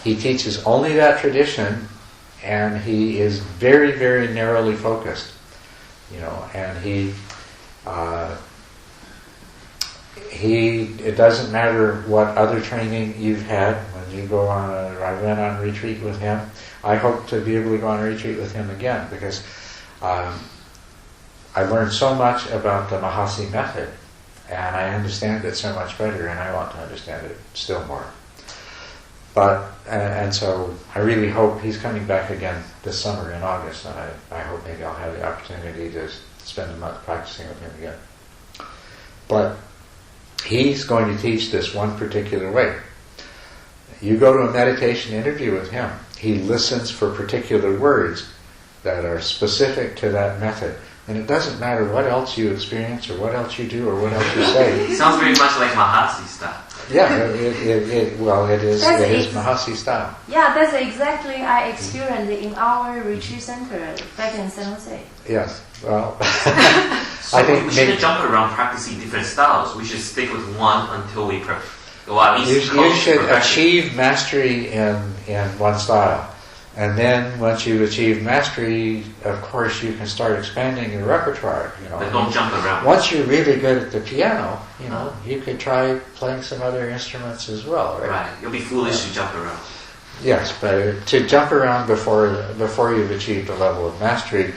He teaches only that tradition, and he is very, very narrowly focused. And it doesn't matter what other training you've had. When you go on I went on retreat with him. I hope to be able to go on a retreat with him again, because I learned so much about the Mahasi method, and I understand it so much better, and I want to understand it still more. And so I really hope he's coming back again this summer in August, and I hope maybe I'll have the opportunity to spend a month practicing with him again. But he's going to teach this one particular way. You go to a meditation interview with him, he listens for particular words that are specific to that method. And it doesn't matter what else you experience, or what else you do, or what else you say. It sounds very much like Mahasi style. Yeah, it is Mahasi style. Yeah, that's exactly I experienced in our retreat center back in San Jose. Yes, well, So I think we shouldn't jump around practicing different styles. We should stick with one until we you should achieve mastery in one style. And then once you achieve mastery, of course, you can start expanding your repertoire. But don't jump around. Once you're really good at the piano, you could try playing some other instruments as well, right? Right. You'll be foolish to jump around. Yes, but to jump around before you've achieved a level of mastery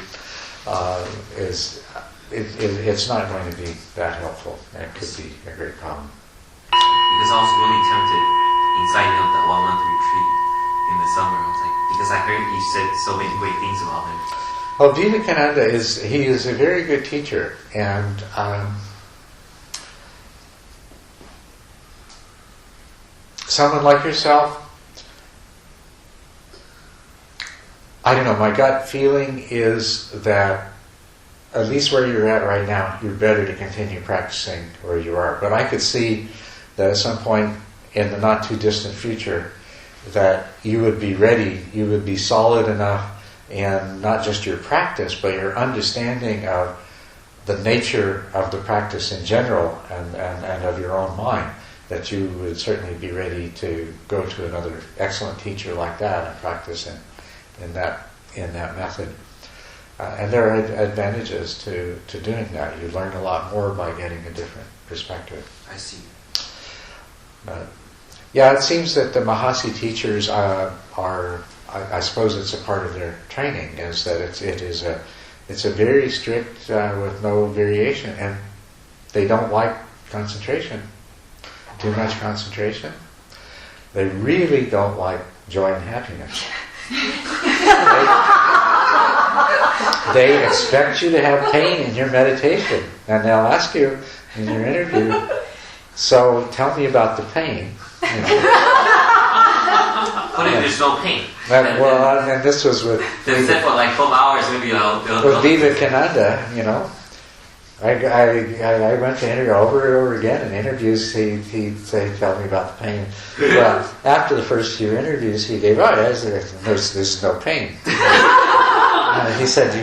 it's not going to be that helpful. It could be a great problem. Because I was really tempted in signing up that 1 month retreat in the summer. I was like, because I heard you said so many great things about him. Well, Vivekananda is a very good teacher, and someone like yourself, I don't know, my gut feeling is that at least where you're at right now, you're better to continue practicing where you are. But I could see that at some point in the not too distant future, that you would be ready, you would be solid enough in not just your practice, but your understanding of the nature of the practice in general and of your own mind, that you would certainly be ready to go to another excellent teacher like that and practice in that method. And there are advantages to doing that. You learn a lot more by getting a different perspective. I see. Yeah, it seems that the Mahasi teachers are. I suppose it's a part of their training. Is that it's a very strict with no variation, and they don't like concentration. Too much concentration. They really don't like joy and happiness. They expect you to have pain in your meditation, and they'll ask you in your interview, so tell me about the pain. You know. But if there's no pain? And this was with... They said for like 12 hours, maybe with Vivekananda, you know. I went to interview over and over again. In interviews, he'd say, tell me about the pain. Well, after the first few interviews, he gave, there's no pain. He said,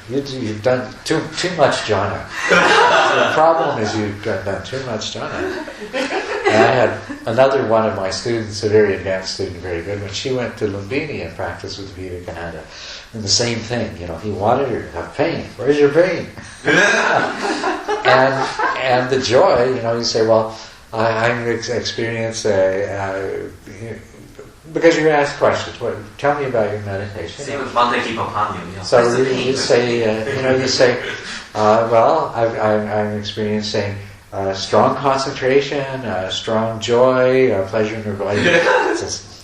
you've done too much jhana. The problem is you've done too much jhana. And I had another one of my students, a very advanced student, very good, when she went to Lumbini and practiced with Vivekananda. And the same thing, you know, he wanted her to have pain. Where's your pain? and the joy, you know, you say, well, I experience because you ask questions. Tell me about your meditation. Same with Bhante Kipapanyu. So you say, well, I'm experiencing strong concentration, strong joy, pleasure, and regret.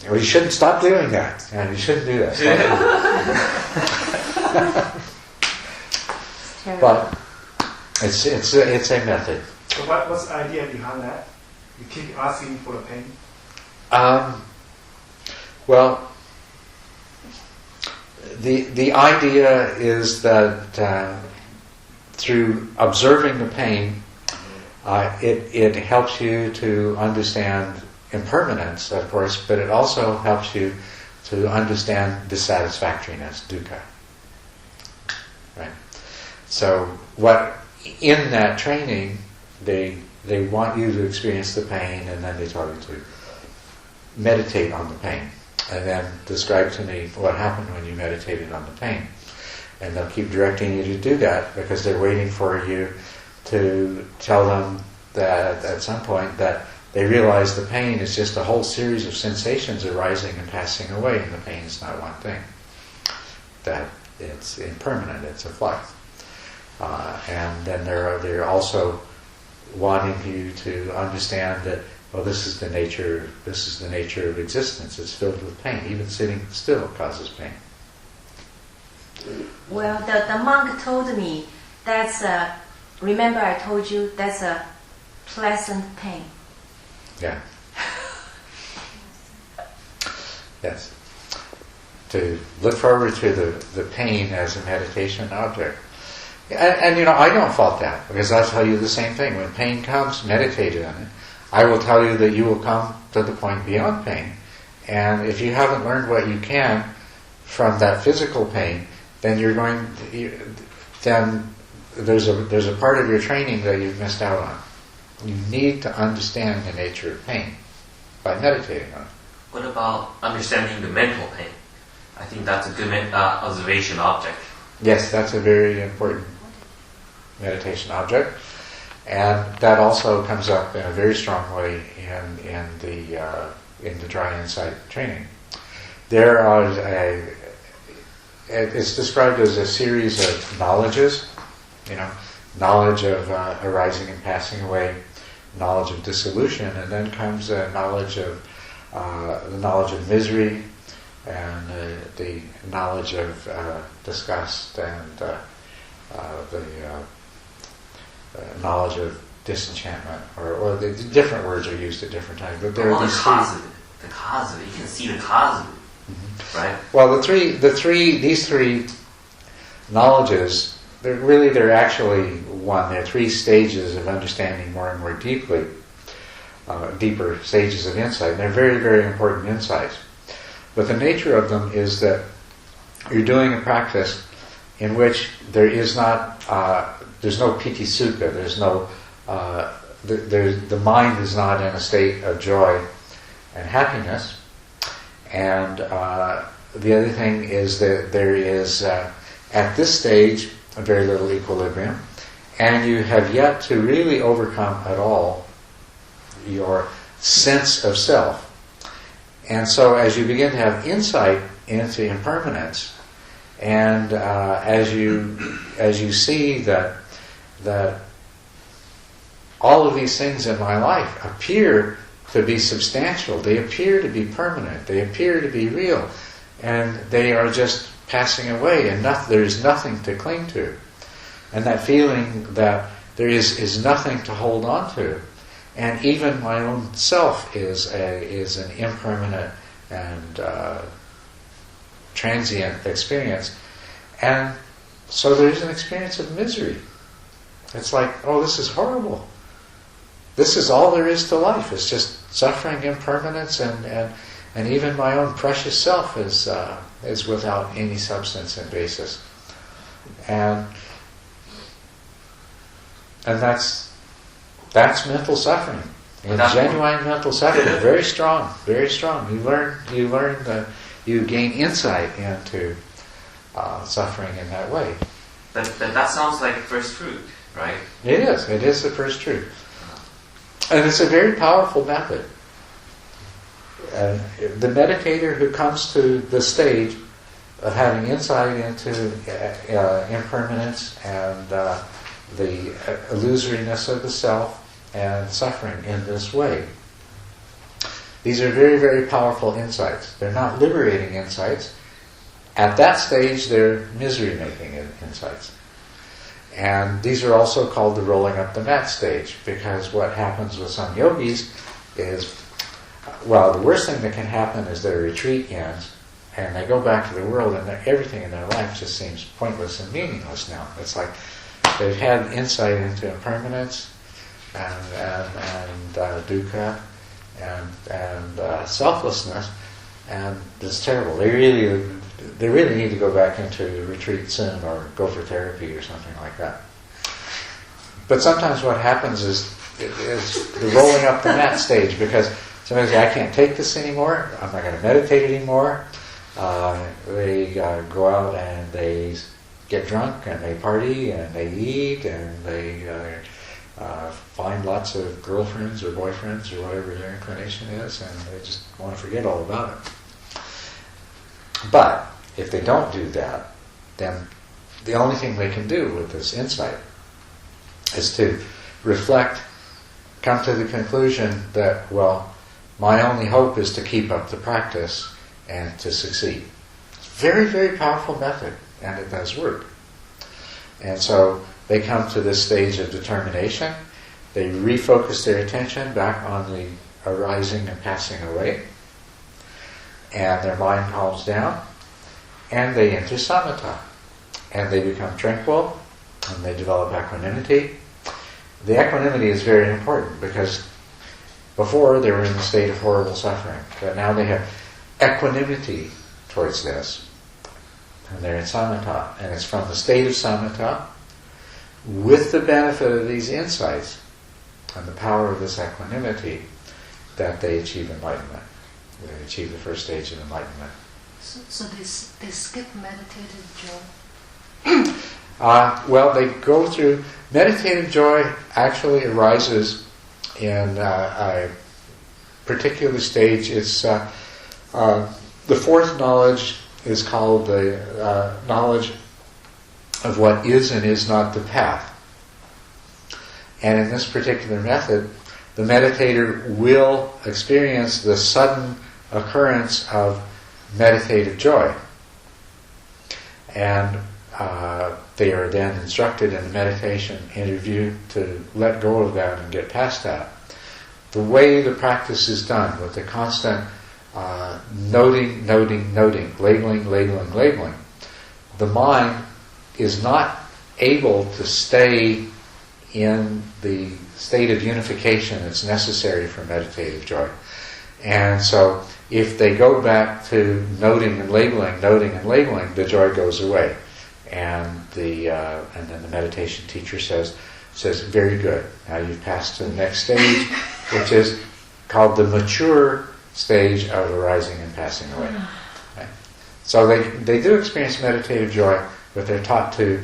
Well, you shouldn't stop doing that. And you shouldn't do that. But it's a method. So what's the idea behind that? You keep asking for the pain? Well, the idea is that through observing the pain, it helps you to understand impermanence, of course, but it also helps you to understand dissatisfactoriness, dukkha. Right? So, in that training, they want you to experience the pain, and then they tell you to meditate on the pain, and then describe to me what happened when you meditated on the pain. And they'll keep directing you to do that because they're waiting for you to tell them that at some point that they realize the pain is just a whole series of sensations arising and passing away, and the pain is not one thing. That it's impermanent, it's a flux. And then they're also wanting you to understand that, well, this is the nature of existence. It's filled with pain. Even sitting still causes pain. Well, the monk told me remember I told you that's a pleasant pain. Yeah. Yes. To look forward to the pain as a meditation object. And you know, I don't fault that, because I'll tell you the same thing. When pain comes, meditate on it. I will tell you that you will come to the point beyond pain. And if you haven't learned what you can from that physical pain, then then there's a part of your training that you've missed out on. You need to understand the nature of pain by meditating on it. What about understanding the mental pain? I think that's a good observation object. Yes, that's a very important meditation object, and that also comes up in a very strong way in the dry insight training. It's described as a series of knowledges, knowledge of arising and passing away, knowledge of dissolution, and then comes a knowledge of the knowledge of misery, and the knowledge of disgust, and the knowledge of disenchantment, or the different words are used at different times. But there are these the cause of it. You can see the cause of it, right? Well, these three knowledges they're actually one. There are three stages of understanding more and more deeply, deeper stages of insight. And they're very, very important insights. But the nature of them is that you're doing a practice in which there is not, there's no piti sukha, there's no, the mind is not in a state of joy and happiness. And the other thing is that there is, at this stage, a very little equilibrium, and you have yet to really overcome at all your sense of self. And so as you begin to have insight into impermanence, and as you see that all of these things in my life appear to be substantial, they appear to be permanent, they appear to be real, and they are just passing away, and there's nothing to cling to. And that feeling that there is nothing to hold on to, and even my own self is an impermanent and transient experience, and so there's an experience of misery. It's like, oh, this is horrible. This is all there is to life. It's just suffering, impermanence, and even my own precious self is without any substance and basis. And that's mental suffering. And genuine mental suffering, very strong, very strong. You gain insight into suffering in that way. But that sounds like first fruit, right? It is the first truth. And it's a very powerful method. The meditator who comes to the stage of having insight into impermanence and the illusoriness of the self and suffering in this way, these are very, very powerful insights. They're not liberating insights. At that stage, they're misery-making insights. And these are also called the rolling up the mat stage, because what happens with some yogis is, well, the worst thing that can happen is their retreat ends, and they go back to the world, and everything in their life just seems pointless and meaningless now. It's like they've had insight into impermanence and dukkha and selflessness, and it's terrible. They really need to go back into retreat soon, or go for therapy or something like that. But sometimes what happens is the rolling up the mat stage, because sometimes I can't take this anymore, I'm not going to meditate anymore. They go out and they get drunk and they party and they eat and they find lots of girlfriends or boyfriends or whatever their inclination is, and they just want to forget all about it. But if they don't do that, then the only thing they can do with this insight is to reflect, come to the conclusion that, well, my only hope is to keep up the practice and to succeed. It's a very, very powerful method, and it does work. And so they come to this stage of determination. They refocus their attention back on the arising and passing away, and their mind calms down, and they enter samatha, and they become tranquil, and they develop equanimity. The equanimity is very important, because before they were in a state of horrible suffering, but now they have equanimity towards this, and they're in samatha, and it's from the state of samatha, with the benefit of these insights and the power of this equanimity, that they achieve enlightenment. They achieve the first stage of enlightenment. So they skip meditative joy? Well, they go through... Meditative joy actually arises in a particular stage. It's the fourth knowledge is called the knowledge of what is and is not the path. And in this particular method, the meditator will experience the sudden occurrence of meditative joy. And they are then instructed in the meditation interview to let go of that and get past that. The way the practice is done, with the constant noting, labeling, the mind is not able to stay in the state of unification that's necessary for meditative joy. And so if they go back to noting and labeling, the joy goes away. And then the meditation teacher says, very good. Now you've passed to the next stage, which is called the mature stage of arising and passing away. Right? So they do experience meditative joy, but they're taught to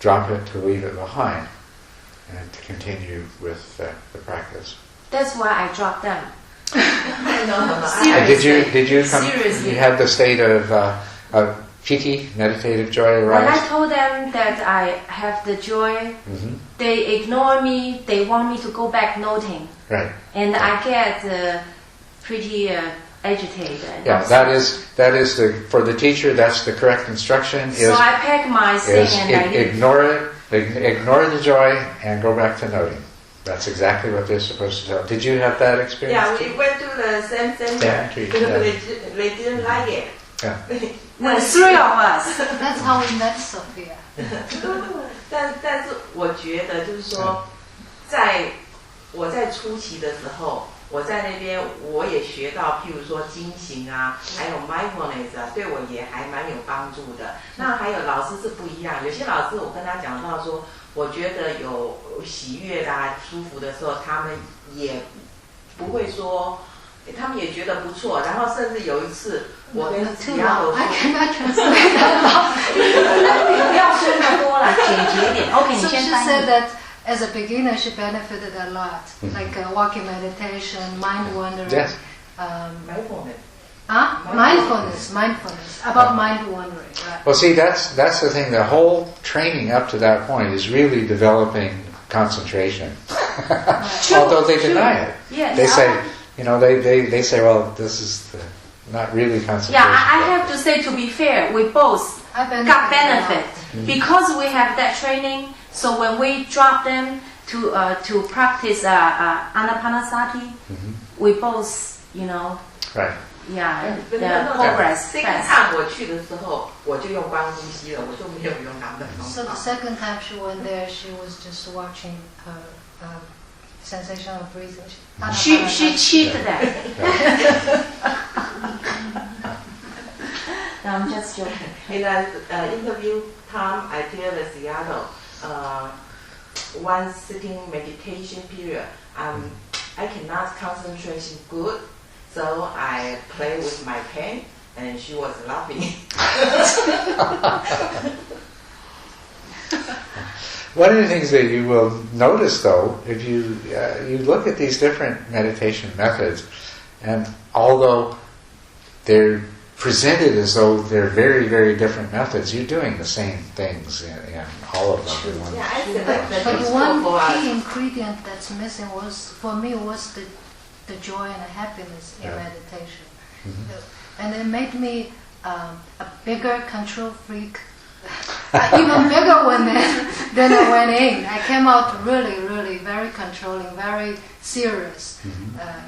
drop it, to leave it behind, and to continue with the practice. That's why I dropped them. Did you come? Seriously. You had the state of piti, meditative joy, arise? When I told them that I have the joy, they ignore me. They want me to go back noting, Right. and I get pretty agitated. And Yeah, upset. that is for the teacher. That's the correct instruction. So I pack my thing and I leave. Ignore it. Ignore the joy and go back to noting. That's exactly what they're supposed to tell. Did you have that experience? Yeah, we went to the same center Same because yeah. they didn't like it. Yeah. No, 3 of us. That's how we met Sophia. 但是我觉得就是说，在我在初期的时候，我在那边我也学到，譬如说精行啊，还有 mindfulness 啊，对我也还蛮有帮助的。那还有老师是不一样，有些老师我跟他讲到说，我觉得有喜悦啦、舒服的时候，他们也不会说。他们也觉得不错，然后甚至有一次，我跟Too 其他 long. 的 I cannot translate that. 不要说那么多了，简洁点。OK， 你 So 先 she 翻 said 译。 that as a beginner, she benefited a lot, like walking meditation, mind wandering. Yes. mindfulness Mindfulness, about mind wandering. Right? Well, see, that's the thing. The whole training up to that point is really developing concentration. Although they deny it. Yes. They say, they say, well, this is not really concentration. Yeah, I have to say, to be fair, we both I benefited got a benefit lot. because we have that training. So when we drop them to practice anapanasati, we both, Right. yeah, the 那 progress second fast. time 我去的时候，我就用观呼吸了，我就没有用他们的方 So the 法。 second time she went there, she was just watching her sensation of breathing. She cheated that. No, I'm just joking. In an interview time, I tell the Seattle, one sitting meditation period, I cannot concentrate good, so I play with my pen, and she was laughing. One of the things that you will notice, though, if you look at these different meditation methods, and although they're presented as though they're very, very different methods, you're doing the same things in all of them. in one- Yeah, I select the But useful one for us. key ingredient that's missing was the joy and the happiness in Yeah. meditation. And it made me a bigger control freak, even bigger than I went in. I came out really, really very controlling, very serious.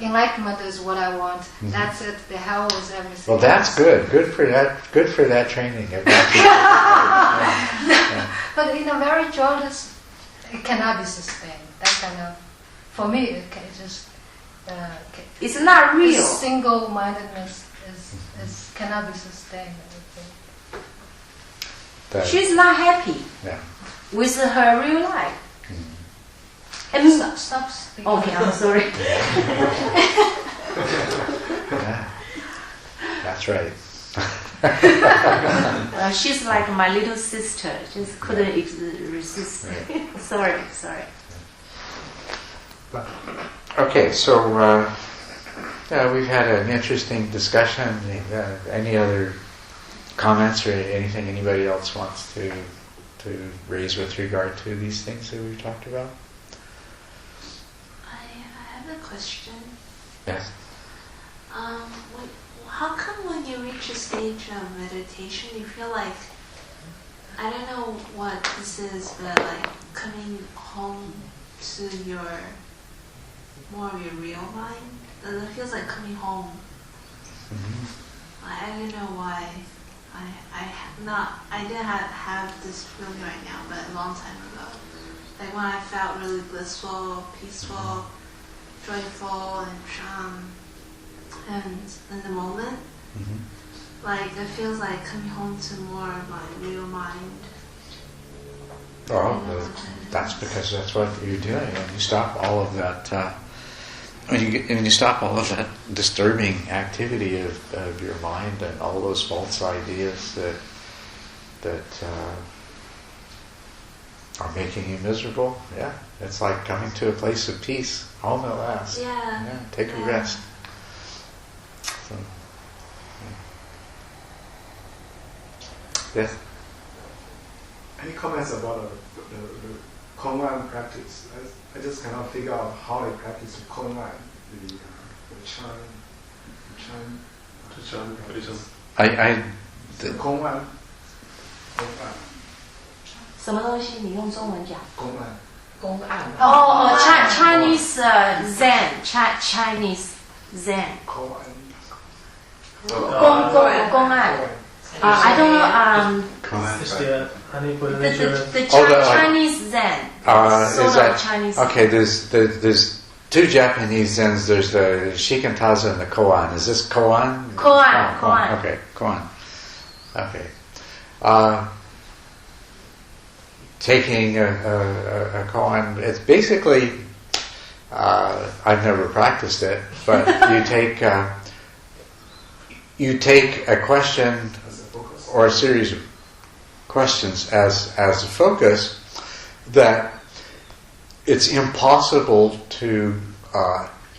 Enlightenment is what I want. That's it. The hell was everything. Well, that's good. Good for that training. It got you- But in a very joyless, it cannot be sustained. That kind of, for me, it can just. It's not real. Single-mindedness cannot be sustained. I think. that- She's not happy yeah. with her real life. And Stop speaking. okay, I'm sorry. Yeah. That's right. She's like my little sister. Just couldn't resist. Sorry. Okay, so we've had an interesting discussion. Any other comments or anything anybody else wants to raise with regard to these things that we've talked about? I have a question. Yes. How come when you reach a stage of meditation, you feel like, I don't know what this is, but like coming home to more of your real mind? It feels like coming home. I don't know why. I didn't have this feeling right now, but a long time ago. Like when I felt really blissful, peaceful, joyful, and in the moment, like it feels like coming home to more of my real mind. Well, that's because that's what you're doing. When you stop all of that, when you stop all of that disturbing activity of your mind and all those false ideas that are making you miserable, yeah, it's like coming to a place of peace, home at last. Yeah. Take a rest. So, yes. Any comments about the Kongan practice? I just cannot figure out how they practice the Kongan, the Chan The Kongan. 什么东西？你用中文讲。公案。哦，Chinese Zen，Chinese Zen。公案。I don't know. Is there any religion? The Chinese Zen. Is that Chinese? Okay? There's two Japanese Zens. There's the Shikantaza and the Koan. Is this Koan? Koan. Okay, Koan. Okay. Taking a koan, it's basically, I've never practiced it, but you take a question or a series of questions as a focus that it's impossible to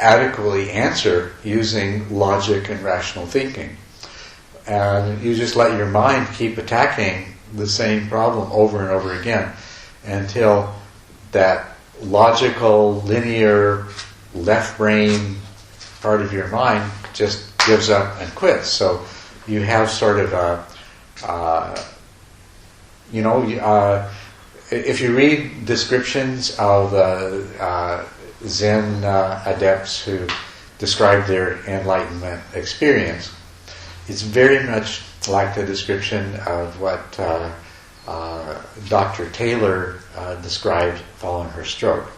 adequately answer using logic and rational thinking. And you just let your mind keep attacking the same problem over and over again until that logical, linear, left brain part of your mind just gives up and quits. So you have sort of if you read descriptions of Zen adepts who describe their enlightenment experience, it's very much like the description of what Dr. Taylor described following her stroke.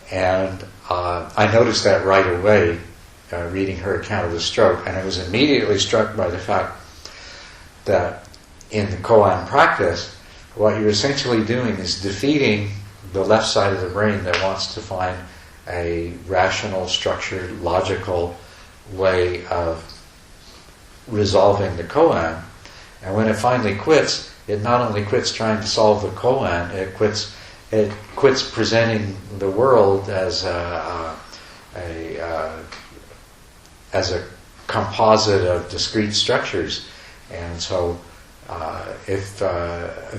And I noticed that right away reading her account of the stroke, and I was immediately struck by the fact that in the koan practice, what you're essentially doing is defeating the left side of the brain that wants to find a rational, structured, logical way of resolving the koan. And when it finally quits, it not only quits trying to solve the koan, it quits presenting the world as a composite of discrete structures. And so if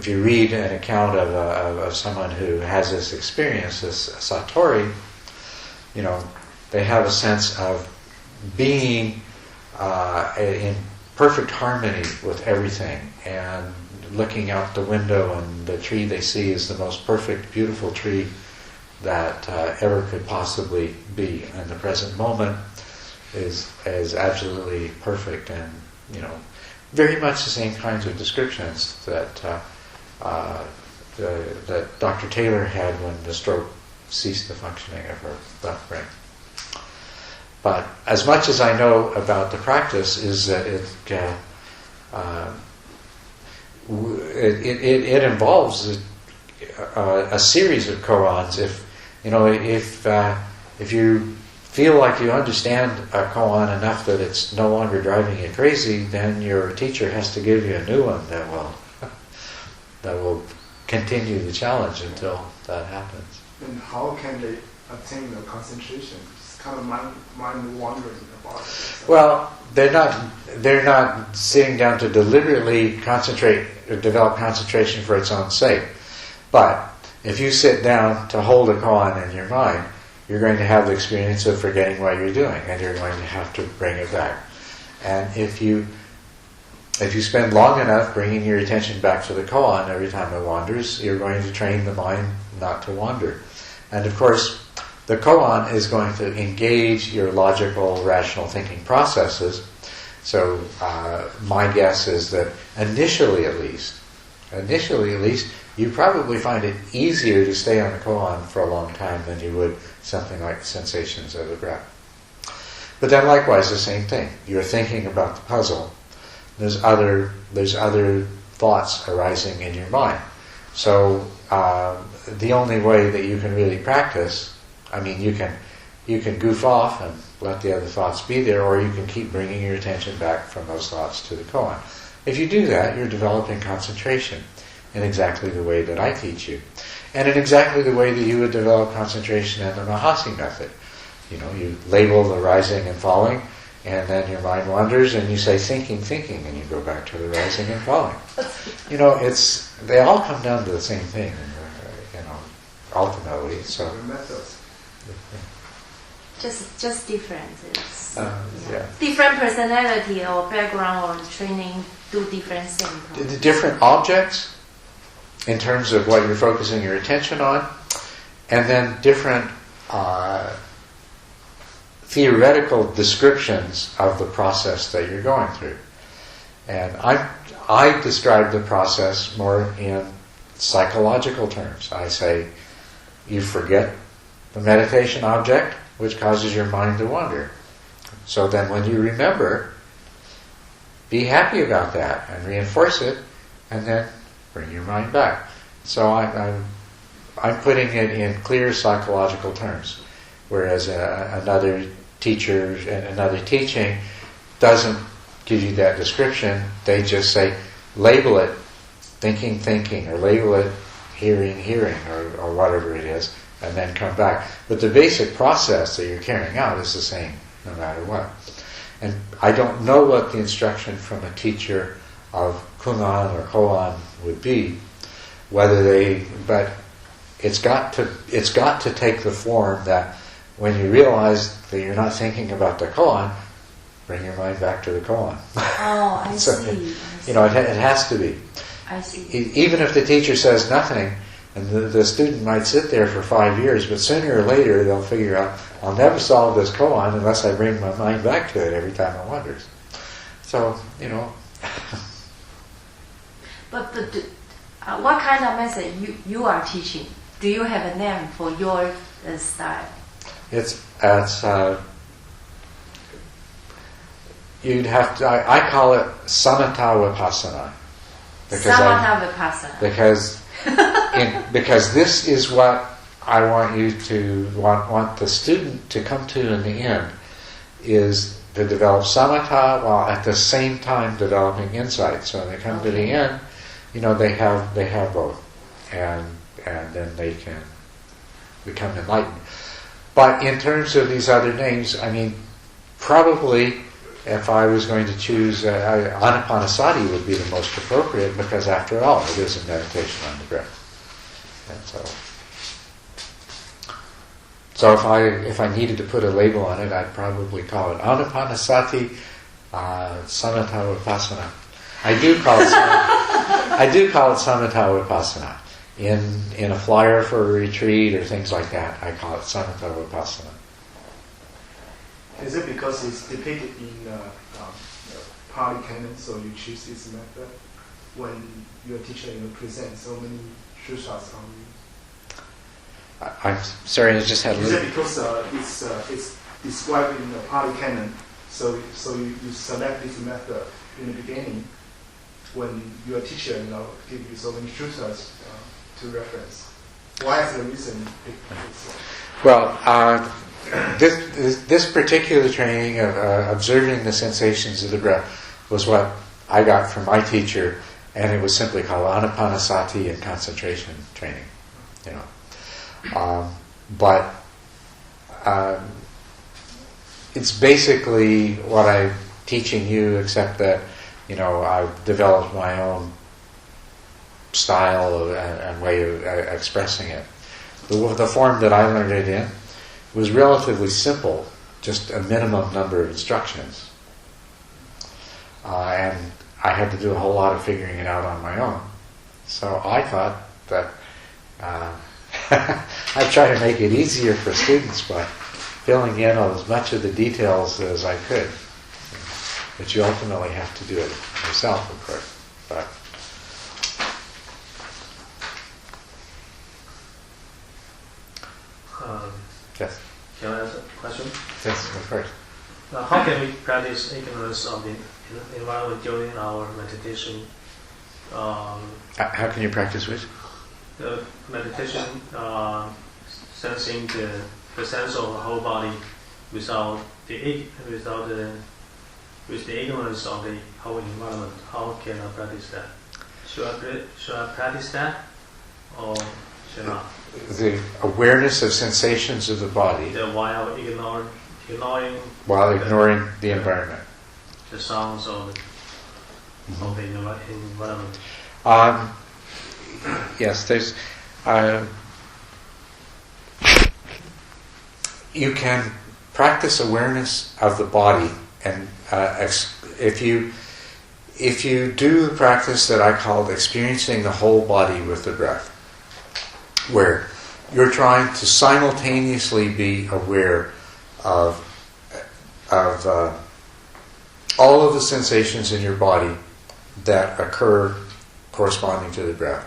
you read an account of someone who has this experience, this satori, they have a sense of being in perfect harmony with everything, and looking out the window, and the tree they see is the most perfect, beautiful tree that ever could possibly be. And the present moment is absolutely perfect, and very much the same kinds of descriptions that that Dr. Taylor had when the stroke ceased the functioning of her left brain. But as much as I know about the practice is that it involves a series of koans. If you feel like you understand a koan enough that it's no longer driving you crazy, then your teacher has to give you a new one that will continue the challenge until that happens. And how can they attain the concentration? It's kind of mind wandering about it. Well, they're not sitting down to deliberately concentrate or develop concentration for its own sake. But if you sit down to hold a koan in your mind, you're going to have the experience of forgetting what you're doing, and you're going to have to bring it back. And if you spend long enough bringing your attention back to the koan every time it wanders, you're going to train the mind not to wander. And of course, the koan is going to engage your logical, rational thinking processes. So my guess is that initially at least, you probably find it easier to stay on the koan for a long time than you would something like sensations of the breath. But then likewise the same thing. You're thinking about the puzzle. There's other thoughts arising in your mind. So the only way that you can really practice, I mean, you can goof off and let the other thoughts be there, or you can keep bringing your attention back from those thoughts to the koan. If you do that, you're developing concentration in exactly the way that I teach you, and in exactly the way that you would develop concentration in the Mahasi method. You know, you label the rising and falling, and then your mind wanders, and you say thinking, and you go back to the rising and falling. You know, they all come down to the same thing, ultimately. So. Just different. It's, yeah. Different personality or background or training do different things. The different objects, in terms of what you're focusing your attention on, and then different theoretical descriptions of the process that you're going through. And I describe the process more in psychological terms. I say, you forget the meditation object, which causes your mind to wander. So then when you remember, be happy about that and reinforce it, and then bring your mind back. So I'm putting it in clear psychological terms, whereas another teacher and another teaching doesn't give you that description. They just say, label it thinking, or label it hearing, or whatever it is, and then come back. But the basic process that you're carrying out is the same no matter what. And I don't know what the instruction from a teacher of Kungan or Koan would be, but it's got to take the form that when you realize that you're not thinking about the koan, bring your mind back to the koan. Oh, I So, see. You know, it has to be. I see. Even if the teacher says nothing, and the student might sit there for 5 years, but sooner or later they'll figure out, I'll never solve this koan unless I bring my mind back to it every time it wanders. So, you know. But what kind of method you are teaching? Do you have a name for your style? You'd have to. I call it samatha vipassana. Samatha vipassana. Because this is what I want you to want the student to come to in the end, is to develop samatha while at the same time developing insight. So when they come to the end, you know, they have both, and then they can become enlightened. But in terms of these other names, I mean, probably if I was going to choose, Anapanasati would be the most appropriate, because after all, it is a meditation on the breath. And so if I needed to put a label on it, I'd probably call it Anapanasati Samatha Vipassana. I do call it Samatha Vipassana. In a flyer for a retreat or things like that, I call it Samatha Vipassana. Is it because it's depicted in Pali Canon, so you choose this method when your teacher presents so many sutras on you? I'm sorry, I just had a Is little... it because it's described in the Pali Canon, so you select this method in the beginning when your teacher give you so many sutras to reference? Why is the reason you pick this? Well, this particular training of observing the sensations of the breath was what I got from my teacher, and it was simply called Anapanasati and concentration training. You know, but it's basically what I'm teaching you, except that, you know, I've developed my own style and way of expressing it. The form that I learned it in was relatively simple, just a minimum number of instructions. And I had to do a whole lot of figuring it out on my own. So I thought that I'd try to make it easier for students by filling in on as much of the details as I could. But you ultimately have to do it yourself, of course. But yes. Can I ask a question? Yes, of course. How can we practice ignorance of the environment during our meditation? How can you practice which? The meditation, sensing the sense of the whole body without with the ignorance of the whole environment. How can I practice that? Should I practice that, or should not? The awareness of sensations of the body While ignoring the environment. the sounds of the environment. Yes, there's. You can practice awareness of the body, and if you do the practice that I called experiencing the whole body with the breath, where you're trying to simultaneously be aware of all of the sensations in your body that occur corresponding to the breath.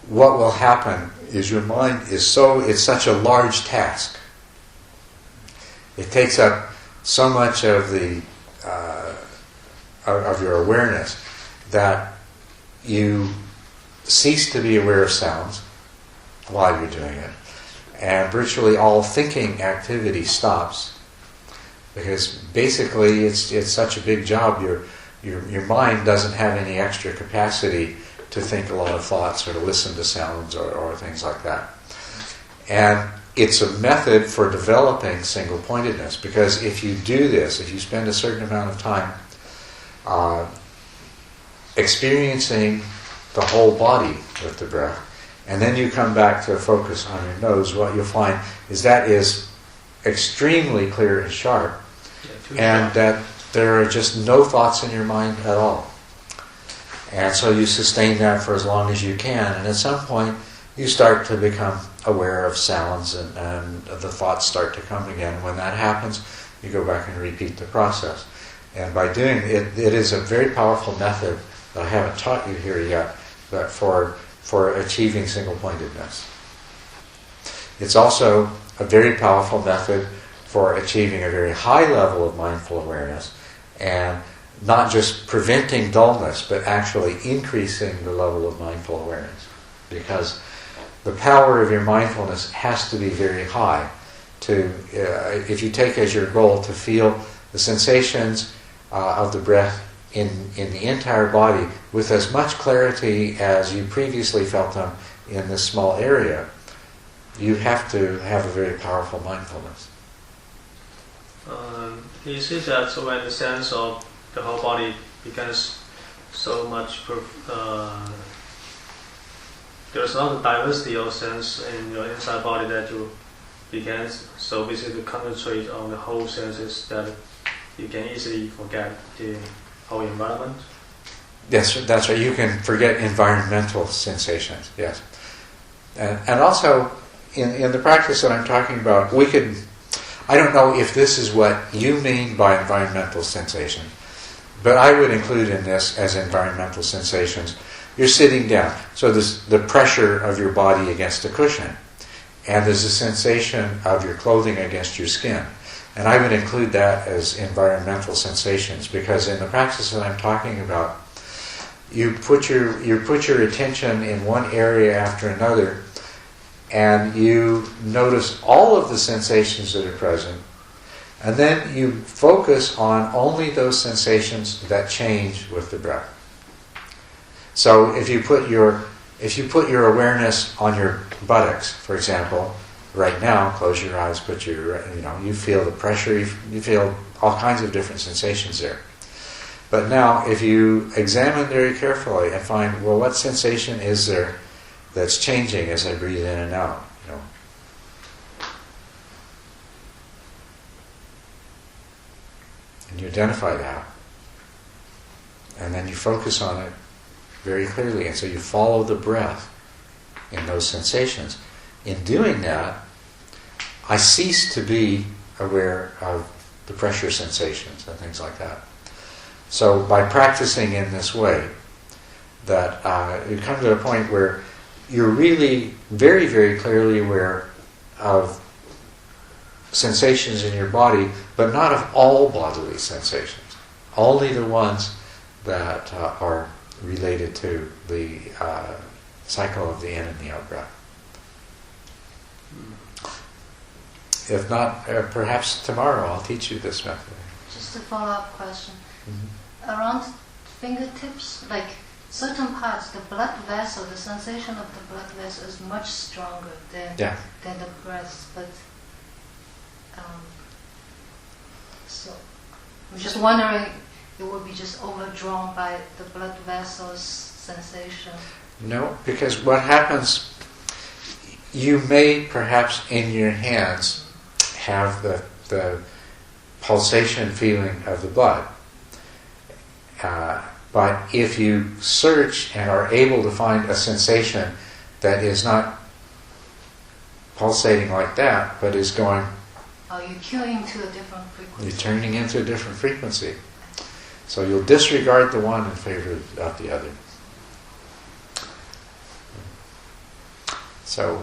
What will happen is your mind it's such a large task. It takes up so much of the of your awareness that you cease to be aware of sounds while you're doing it, and virtually all thinking activity stops, because basically it's such a big job. Your mind doesn't have any extra capacity to think a lot of thoughts or to listen to sounds or things like that. And it's a method for developing single-pointedness, because if you do this, if you spend a certain amount of time experiencing the whole body with the breath, and then you come back to a focus on your nose, what you'll find is that is extremely clear and sharp, and that there are just no thoughts in your mind at all. And so you sustain that for as long as you can, and at some point you start to become aware of sounds, and the thoughts start to come again. When that happens, you go back and repeat the process. And by doing it, it is a very powerful method that I haven't taught you here yet, but for achieving single-pointedness. It's also a very powerful method for achieving a very high level of mindful awareness, and not just preventing dullness, but actually increasing the level of mindful awareness. Because the power of your mindfulness has to be very high. If you take as your goal to feel the sensations of the breath in the entire body with as much clarity as you previously felt them in this small area, you have to have a very powerful mindfulness. You see that when the sense of the whole body becomes so much, there's not a diversity of sense in your inside body that you begin so busy to concentrate on the whole senses that you can easily forget the whole environment. Yes, that's right. You can forget environmental sensations, yes. And also, in the practice that I'm talking about, I don't know if this is what you mean by environmental sensation, but I would include in this as environmental sensations. You're sitting down, so there's the pressure of your body against a cushion, and there's a sensation of your clothing against your skin. And I would include that as environmental sensations, because in the practice that I'm talking about, you put your attention in one area after another, and you notice all of the sensations that are present, and then you focus on only those sensations that change with the breath. So if you put your awareness on your buttocks, for example, right now, close your eyes, you feel the pressure, you feel all kinds of different sensations there. But now, if you examine very carefully and find, well, what sensation is there that's changing as I breathe in and out? And you identify that. And then you focus on it very clearly. And so you follow the breath in those sensations. In doing that, I cease to be aware of the pressure sensations and things like that. So by practicing in this way, that you come to a point where you're really very, very clearly aware of sensations in your body, but not of all bodily sensations. Only the ones that are related to the cycle of the in and the out breath. If not, perhaps tomorrow I'll teach you this method. Just a follow-up question. Mm-hmm. Around fingertips, like certain parts, the blood vessel, the sensation of the blood vessel is much stronger than the breath. But so I'm just wondering, it would be just overdrawn by the blood vessel's sensation. No, because what happens, you may perhaps in your hands have the pulsation feeling of the blood. But if you search and are able to find a sensation that is not pulsating like that, but is going... Oh, you're cueing to a different frequency. You're turning into a different frequency. So you'll disregard the one in favor of the other. So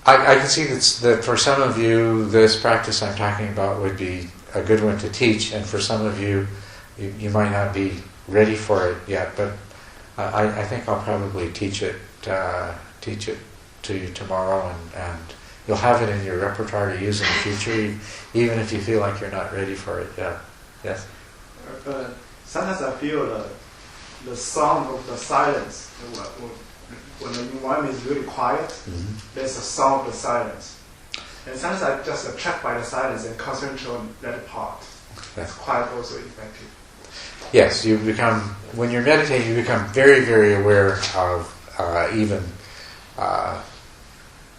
I can see that for some of you, this practice I'm talking about would be a good one to teach, and for some of you, you might not be ready for it yet. But I think I'll probably teach it to you tomorrow, and you'll have it in your repertoire to use in the future, even if you feel like you're not ready for it yet. Yes. Sometimes I feel the sound of the silence. When the environment is really quiet, there's a sound of the silence. And sometimes I just attract by the silence and concentrate on that part. That's quite also effective. Yes, you become, when you're meditating, you become very, very aware of even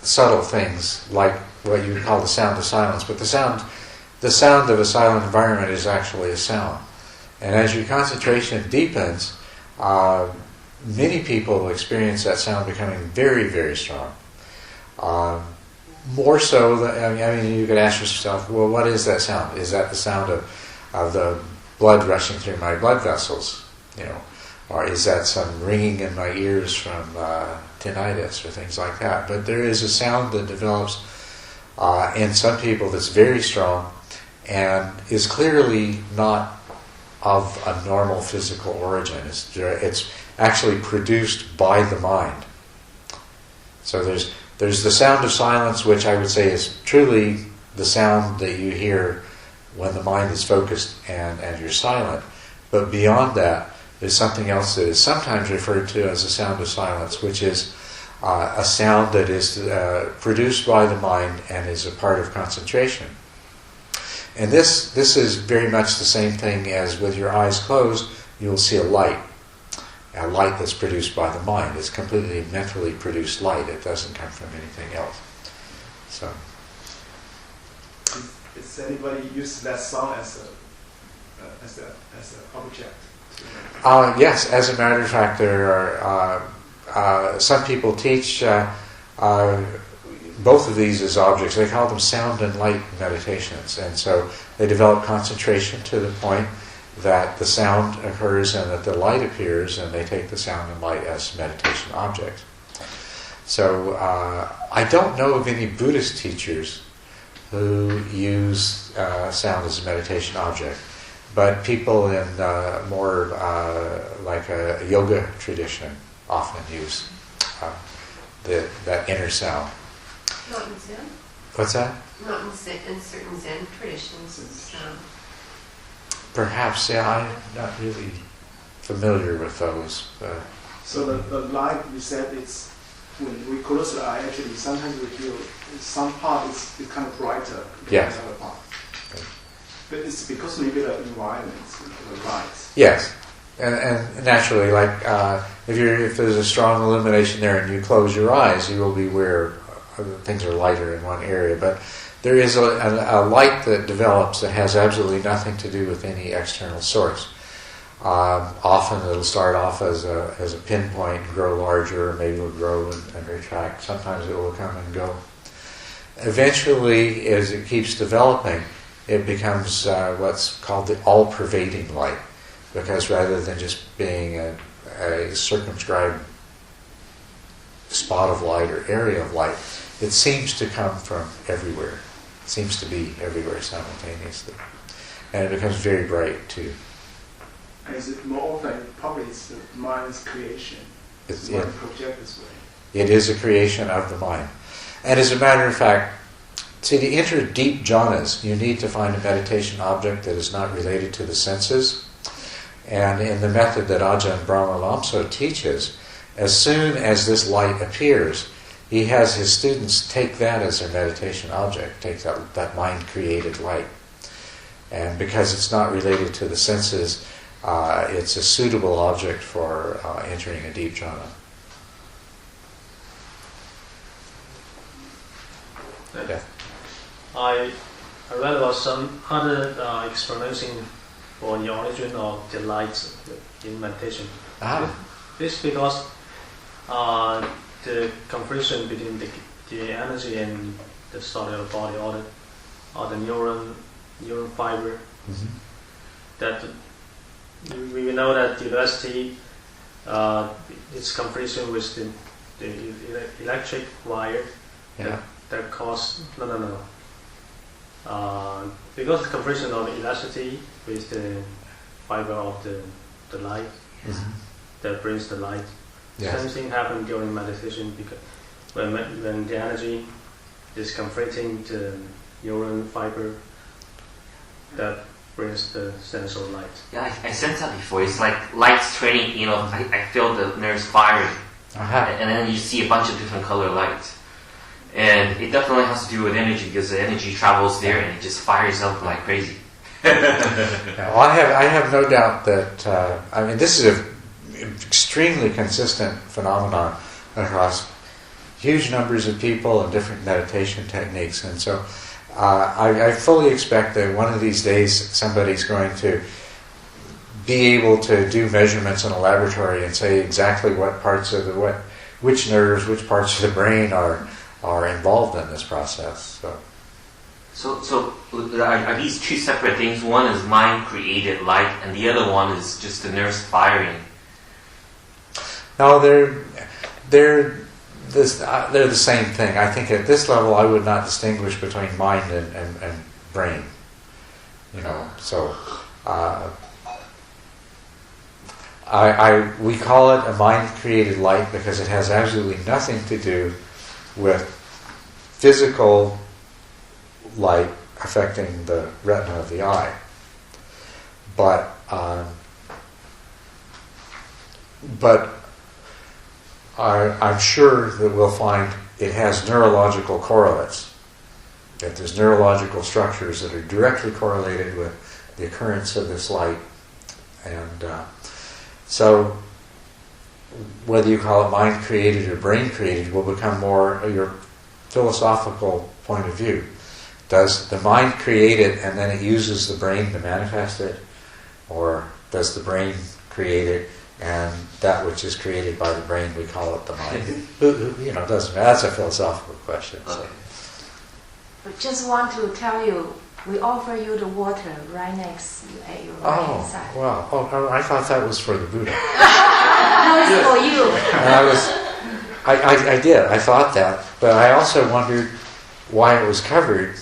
subtle things like what you would call the sound of silence. But the sound of a silent environment is actually a sound. And as your concentration deepens, many people experience that sound becoming very, very strong. More so, I mean, you could ask yourself, well, what is that sound? Is that the sound of the blood rushing through my blood vessels? Or is that some ringing in my ears from tinnitus or things like that? But there is a sound that develops in some people that's very strong and is clearly not of a normal physical origin. It's actually produced by the mind. So there's the sound of silence, which I would say is truly the sound that you hear when the mind is focused and you're silent. But beyond that, there's something else that is sometimes referred to as a sound of silence, which is a sound that is produced by the mind and is a part of concentration. And this is very much the same thing as with your eyes closed, you'll see a light that's produced by the mind. It's completely mentally produced light. It doesn't come from anything else. So, is anybody use that sound as an object? Yes, as a matter of fact, there are some people teach both of these as objects. They call them sound and light meditations, and so they develop concentration to the point that the sound occurs and that the light appears, and they take the sound and light as meditation objects. So I don't know of any Buddhist teachers who use sound as a meditation object, but people in more like a yoga tradition often use that inner sound. Not in Zen. What's that? Not in certain Zen traditions. Perhaps, yeah, I'm not really familiar with those. So the light, you said, it's when we close the eye, actually sometimes we feel some part is kind of brighter than Yes. the other part. But it's because maybe the environment, the light. Yes, and naturally, like if there's a strong illumination there and you close your eyes, you will be aware things are lighter in one area. But there is a light that develops that has absolutely nothing to do with any external source. Often it'll start off as a pinpoint and grow larger, or maybe it'll grow and retract. Sometimes it will come and go. eventually, as it keeps developing, it becomes what's called the all-pervading light, because rather than just being a circumscribed spot of light or area of light, it seems to come from everywhere. It seems to be everywhere simultaneously. And it becomes very bright too. And is it more often, probably it's the mind's creation. It's what it projects this way. It is a creation of the mind. And as a matter of fact, see, to enter deep jhanas, you need to find a meditation object that is not related to the senses. And in the method that Ajahn Brahma Lamso teaches, as soon as this light appears, he has his students take that as their meditation object, take that mind-created light. And because it's not related to the senses, it's a suitable object for entering a deep jhana. Yeah. I read about some other explanation for the origin of the light in meditation. This because the conversion between the energy and the study of the body, or the neuron fiber, that we know that the electricity is conversion with the electric wire that cause because the conversion of the electricity with the fiber of the light that brings the light. Yes. Same thing happens during meditation, because when the energy is converting the neuron fiber that brings the sense of light. Yeah, I sensed that before. It's like lights turning, I feel the nerves firing. And then you see a bunch of different color lights. And it definitely has to do with energy, because the energy travels there and it just fires up like crazy. Well, I have no doubt that, this is an extremely consistent phenomenon across huge numbers of people and different meditation techniques. And so I fully expect that one of these days somebody's going to be able to do measurements in a laboratory and say exactly what parts of which nerves, which parts of the brain are involved in this process. So are these two separate things? One is mind-created light, and the other one is just the nerves firing. No, they're the same thing. I think at this level I would not distinguish between mind and brain. So we call it a mind-created light because it has absolutely nothing to do with physical light affecting the retina of the eye. But I'm sure that we'll find it has neurological correlates, that there's neurological structures that are directly correlated with the occurrence of this light. And so whether you call it mind-created or brain-created will become more your philosophical point of view. Does the mind create it and then it uses the brain to manifest it? Or does the brain create it and that which is created by the brain, we call it the mind? It doesn't matter. That's a philosophical question. So. But just want to tell you, we offer you the water right next at your right hand side. Wow. Oh, I thought that was for the Buddha. No, it's for you. And I did. I thought that. But I also wondered why it was covered.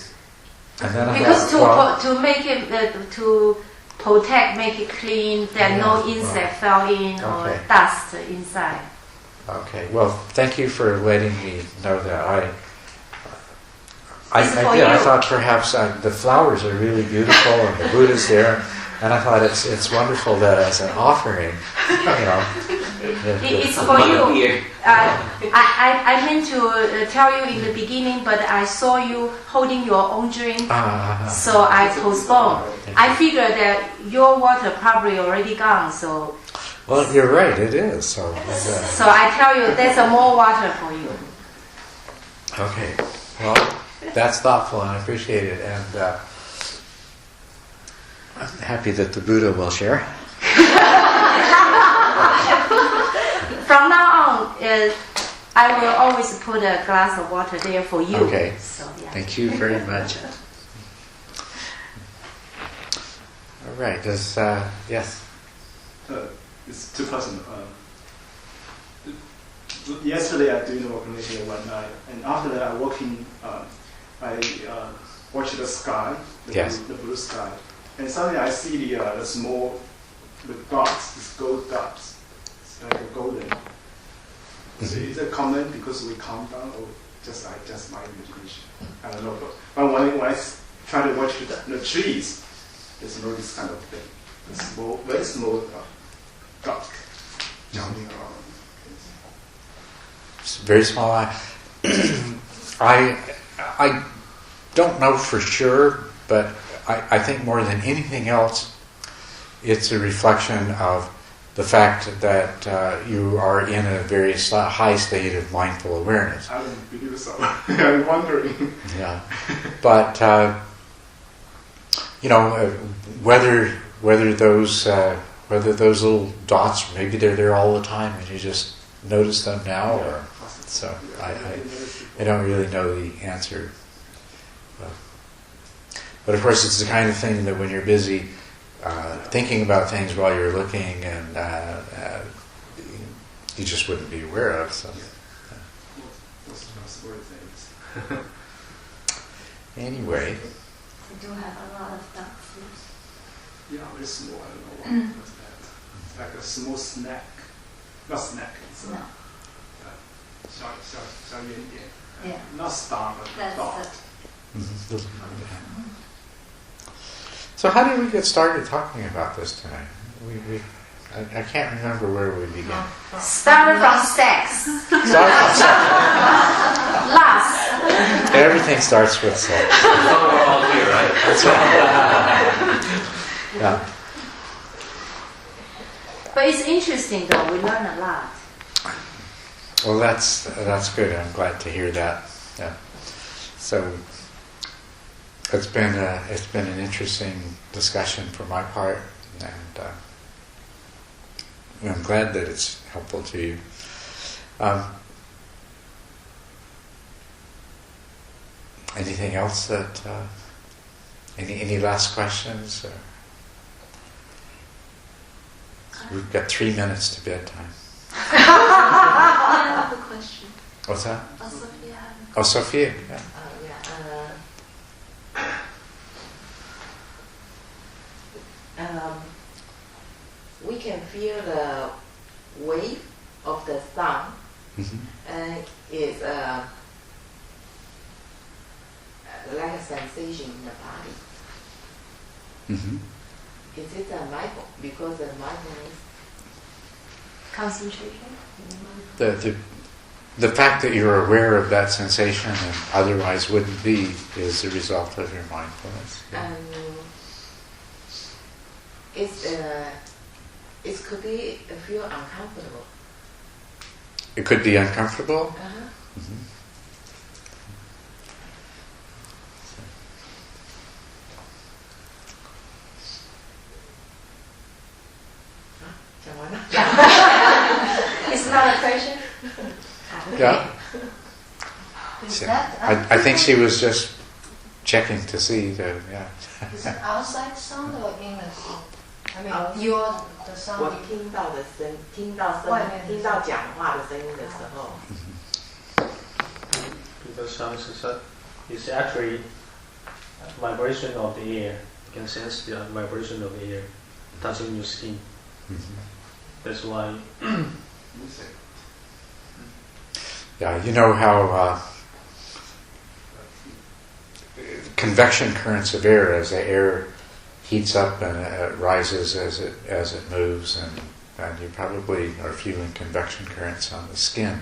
And then because to make it, to protect, make it clean, that no insect fell in or dust inside. Okay. Well, thank you for letting me know that. I thought perhaps the flowers are really beautiful and the Buddha's there, and I thought it's wonderful that as an offering, it's for you. I meant to tell you in the beginning, but I saw you holding your own drink, so I postponed. I figured that your water probably already gone, so. Well, you're right, it is. So I tell you, there's more water for you. Okay. Well, that's thoughtful, and I appreciate it, and I'm happy that the Buddha will share. From now on, I will always put a glass of water there for you. Okay. So, yeah. Thank you very much. All right. Does yes? It's two person. Yesterday I doing the work meditation one night, and after that I walking. I watch the sky, the blue sky, and suddenly I see the small, the dots, these gold dots. It's like a golden. So is it common because we count down, or just my imagination? I don't know. But when I try to watch the trees, there's no this kind of thing. The small, very small dot jumping around. It's very small. I don't know for sure, but I think more than anything else, it's a reflection of the fact that you are in a very high state of mindful awareness. I don't believe so. I'm wondering. Yeah, but whether those little dots, maybe they're there all the time, and you just notice them now, or so. I don't really know the answer. But of course, it's the kind of thing that when you're busy thinking about things while you're looking, and you just wouldn't be aware of. So, anyway. We do have a lot of dots. Yeah, very small. I don't know what's that. It's like a small snack. Not snack. It's No. 小圆点. Yeah. Not star, but That's dot. it. So how did we get started talking about this tonight? I can't remember where we began. Start from sex. Last. Everything starts with sex. So we're all here, right? That's right. Yeah. But it's interesting though, we learn a lot. Well, that's good. I'm glad to hear that. Yeah. So it's been an interesting discussion for my part, and I'm glad that it's helpful to you. Anything else that any last questions? We've got 3 minutes to bedtime. I have a question. What's that? Sophia have a question. Oh, Sophia. Yeah. We can feel the wave of the sun, and it's like a sensation in the body. Mm-hmm. Is it a mindful? Because the mindfulness. Concentration? The fact that you're aware of that sensation and otherwise wouldn't be is the result of your mindfulness. Yeah. It could be feel uncomfortable. It could be uncomfortable. Mm-hmm. It's not a question? Yeah. Is Yeah. that I think she was just checking to see that. Yeah. is it outside sound or inner sound? I mean, the sound. 我听到讲话的声音的时候， Because sound is actually vibration of the air. You can sense the vibration of the air touching your skin. That's why. Yeah, you know how convection currents of air, as the air heats up and it rises as it moves, and you probably are feeling convection currents on the skin.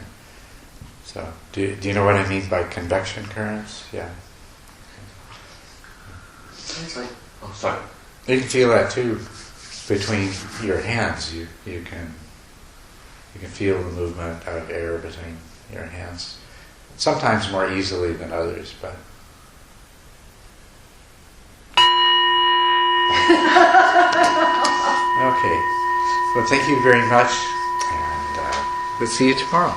So, do you know what I mean by convection currents? Yeah. It's like, oh, sorry. You can feel that too between your hands. You can feel the movement of air between your hands. Sometimes more easily than others, but. Okay. Well, thank you very much, and we'll see you tomorrow.